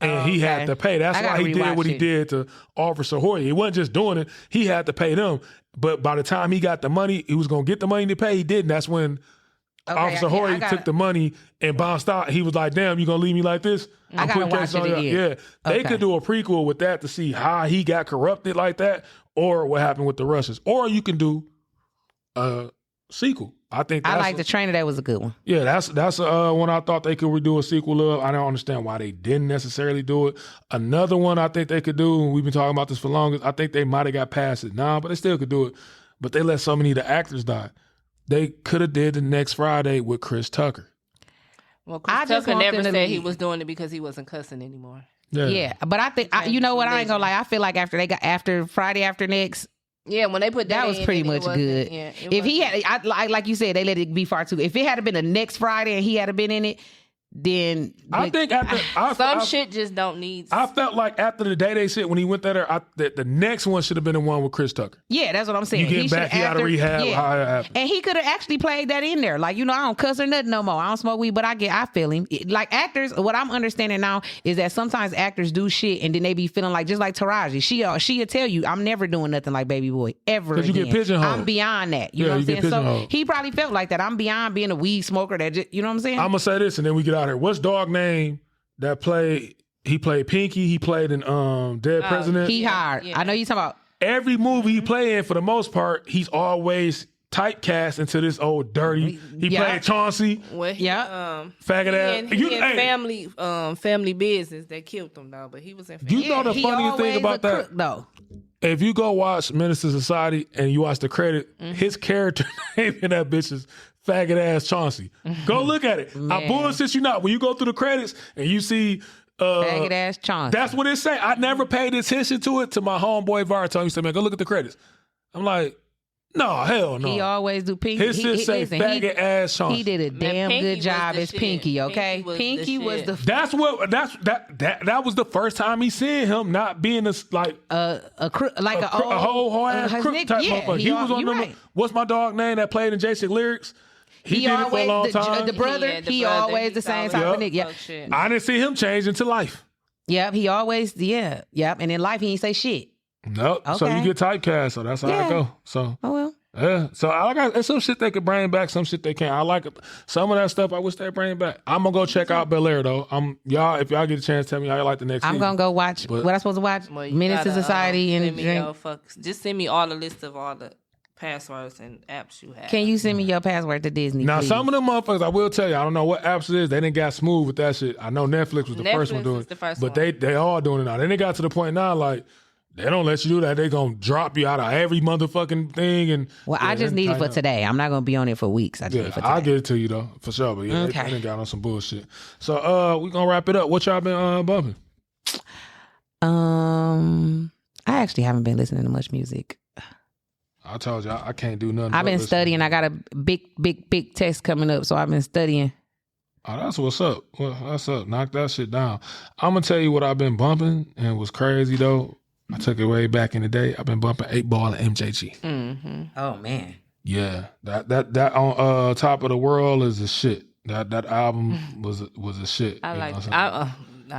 [SPEAKER 1] And he had to pay. That's why he did what he did to Officer Hoyer. He wasn't just doing it. He had to pay them. But by the time he got the money, he was going to get the money to pay. He didn't. That's when Officer Hoyer took the money and bounced out. He was like, damn, you going to leave me like this?
[SPEAKER 2] I got to watch it again.
[SPEAKER 1] Yeah. They could do a prequel with that to see how he got corrupted like that or what happened with the Russians. Or you can do a sequel. I think that's
[SPEAKER 2] I like the Trainer. That was a good one.
[SPEAKER 1] Yeah, that's one I thought they could redo a sequel of. I don't understand why they didn't necessarily do it. Another one I think they could do, and we've been talking about this for longest, I think they might have got past it now, but they still could do it. But they let so many of the actors die. They could have did the Next Friday with Chris Tucker.
[SPEAKER 3] Well, Chris
[SPEAKER 2] I just
[SPEAKER 3] Tucker
[SPEAKER 2] want
[SPEAKER 3] never
[SPEAKER 2] them to
[SPEAKER 3] said he
[SPEAKER 2] leave.
[SPEAKER 3] was doing it because he wasn't cussing anymore.
[SPEAKER 2] Yeah, but I think you know what? I ain't gonna lie. I feel like after Friday After Next.
[SPEAKER 3] Yeah, when they put
[SPEAKER 2] That was pretty much good.
[SPEAKER 3] Yeah,
[SPEAKER 2] if he had, like you said, they let it be far too. If it had been the next Friday and he had been in it, then
[SPEAKER 1] I think after
[SPEAKER 3] shit just don't need.
[SPEAKER 1] I felt like after the Day shit when he went there, the next one should have been the one with Chris Tucker.
[SPEAKER 2] Yeah, that's what I'm saying.
[SPEAKER 1] You get back, he out of rehab.
[SPEAKER 2] Yeah.
[SPEAKER 1] How it happened.
[SPEAKER 2] And he could have actually played that in there. Like, I don't cuss or nothing no more. I don't smoke weed, but I feel him. Like actors, what I'm understanding now is that sometimes actors do shit and then they be feeling like, just like Taraji, she'll tell you, I'm never doing nothing like Baby Boy ever again.
[SPEAKER 1] Because you get pigeonholed.
[SPEAKER 2] I'm beyond that. You know what I'm
[SPEAKER 1] you get
[SPEAKER 2] saying? So
[SPEAKER 1] pigeonholed.
[SPEAKER 2] he probably felt like that. I'm beyond being a weed smoker. That just, you know what I'm saying?
[SPEAKER 1] I'm gonna say this and then we get out of here. What's dog name that he played Pinky? He played in Dead President.
[SPEAKER 2] He hired.
[SPEAKER 3] Yeah.
[SPEAKER 2] I know you talking about.
[SPEAKER 1] every movie he play in, for the most part, he's always typecast into this old dirty. He played Chauncey.
[SPEAKER 3] Well,
[SPEAKER 1] faggot ass.
[SPEAKER 3] He in family business that killed him though, but he was in family.
[SPEAKER 1] You know the funniest thing about that?
[SPEAKER 2] Crook, though.
[SPEAKER 1] If you go watch Minister Society and you watch the credit, his character name in that bitch is faggot ass Chauncey. Go look at it. I bullshit you not. When you go through the credits and you see
[SPEAKER 2] faggot ass Chauncey.
[SPEAKER 1] That's what it say. I never paid attention to it till my homeboy Var told me, said, man, go look at the credits. I'm like, no, hell no.
[SPEAKER 2] He always do Pinky.
[SPEAKER 1] His shit say faggot ass Chauncey.
[SPEAKER 2] He did a damn good job as Pinky, okay? Pinky was the
[SPEAKER 1] That was the first time he seen him not being a whole ass crook type motherfucker. He was on the what's my dog name that played in J6 Lyrics? He did it for a long time.
[SPEAKER 2] The brother, he always the same type of nigga. Yeah.
[SPEAKER 1] I didn't see him change into life.
[SPEAKER 2] Yep, he always, yep. And in life, he ain't say shit.
[SPEAKER 1] Nope. Okay. So you get typecast, so that's how I go. So yeah. So I got some shit they could bring back, some shit they can't. I like it. Some of that stuff I wish they bring back. I'm gonna go check out Bel Air though. Y'all, if y'all get a chance, tell me how you like the next season.
[SPEAKER 2] I'm gonna go watch what I supposed to watch. Menace to Society and
[SPEAKER 3] just send me all the list of all the passwords and apps you have.
[SPEAKER 2] Can you send me your password to Disney?
[SPEAKER 1] Now
[SPEAKER 2] please?
[SPEAKER 1] Some of them motherfuckers, I will tell you, I don't know what apps it is. They didn't got smooth with that shit. I know Netflix was the first one doing it, but they all doing it now. Then they got to the point now like. They don't let you do that. They gonna drop you out of every motherfucking thing. And
[SPEAKER 2] I just need it for today. I'm not gonna be on it for weeks. I just need it for today.
[SPEAKER 1] I'll get it to you though, for sure. But yeah, they done got on some bullshit. So we gonna wrap it up. What y'all been bumping?
[SPEAKER 2] I actually haven't been listening to much music.
[SPEAKER 1] I told you I can't do nothing.
[SPEAKER 2] I've been studying. I got a big test coming up, so I've been studying.
[SPEAKER 1] Oh, that's what's up. Well, that's up. Knock that shit down. I'm gonna tell you what I've been bumping, and it was crazy though. I took it way back in the day. I've been bumping 8 Ball and MJG.
[SPEAKER 2] Mm-hmm. Oh man.
[SPEAKER 1] Yeah, that on Top of the World is a shit. That album was a shit.
[SPEAKER 3] I like.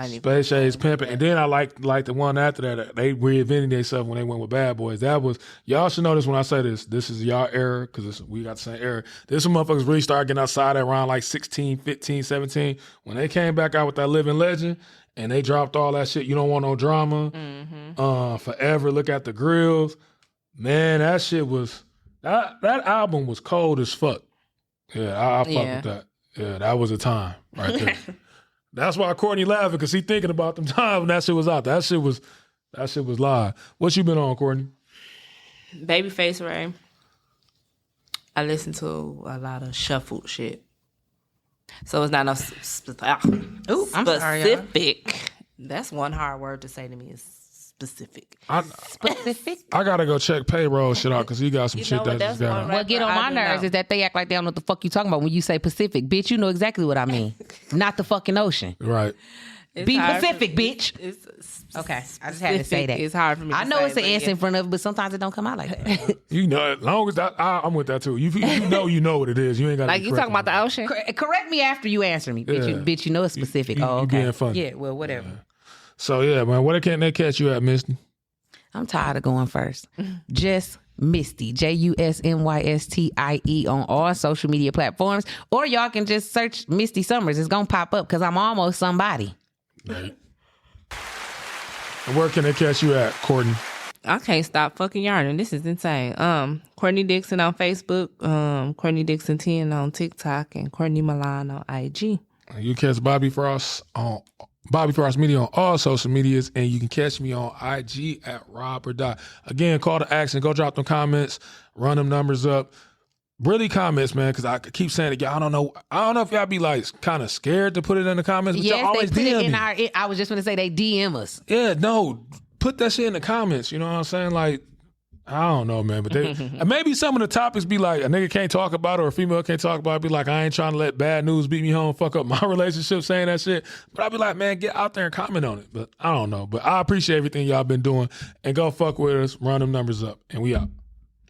[SPEAKER 1] Space Shades Pimpin', and then I like the one after that. They reinvented themselves when they went with Bad Boys. That was, y'all should know this when I say this. This is y'all era because we got the same era. This motherfuckers really started getting outside around like 16, 15, 17. When they came back out with that Living Legend. And they dropped all that shit. You Don't Want No Drama. Forever. Look at the Grills. Man, that shit was that album was cold as fuck. Yeah, I fuck with that. Yeah, that was a time right there. That's why Courtney laughing because he thinking about them times when that shit was out. That shit was live. What you been on, Courtney?
[SPEAKER 3] Babyface Ray. I listen to a lot of shuffled shit. So it's not no specific. That's one hard word to say to me is specific.
[SPEAKER 2] Specific?
[SPEAKER 1] I gotta go check payroll shit out because he got some shit that just got on.
[SPEAKER 2] What get on my nerves is that they act like they don't know what the fuck you talking about when you say Pacific. Bitch, you know exactly what I mean. Not the fucking ocean.
[SPEAKER 1] Right.
[SPEAKER 2] Be Pacific, bitch. Okay, I just had to say that.
[SPEAKER 3] It's hard for me to say.
[SPEAKER 2] I know it's an S in front of it, but sometimes it don't come out like that.
[SPEAKER 1] You know, as long as that, I'm with that too. You know what it is. You ain't got to
[SPEAKER 3] like you talking about the ocean.
[SPEAKER 2] Correct me after you answer me, bitch. You know it's specific.
[SPEAKER 1] You being funny.
[SPEAKER 2] Yeah, well, whatever.
[SPEAKER 1] Yeah. So yeah, man, where can they catch you at, Misty?
[SPEAKER 2] I'm tired of going first. Just Misty, JUSMYSTIE on all social media platforms, or y'all can just search Misty Summers. It's gonna pop up because I'm almost somebody.
[SPEAKER 1] Right. And where can they catch you at, Courtney?
[SPEAKER 3] I can't stop fucking yarning. This is insane. Courtney Dixon on Facebook, Courtney Dixon 10 on TikTok, and Courtney Milan on IG.
[SPEAKER 1] You catch Bobby Frost Media on all social medias, and you can catch me on IG at Rob or. Again, call to action. Go drop them comments, run them numbers up. Really comments, man, because I keep saying it. I don't know if y'all be like kind of scared to put it in the comments, but y'all always
[SPEAKER 2] they put
[SPEAKER 1] DM
[SPEAKER 2] it in
[SPEAKER 1] me.
[SPEAKER 2] I was just going to say they DM us.
[SPEAKER 1] Yeah, no, put that shit in the comments. You know what I'm saying? Like, I don't know, man, but they maybe some of the topics be like a nigga can't talk about it or a female can't talk about it. Be like, I ain't trying to let bad news beat me home, fuck up my relationship saying that shit. But I be like, man, get out there and comment on it. But I don't know. But I appreciate everything y'all been doing, and go fuck with us, run them numbers up, and we out.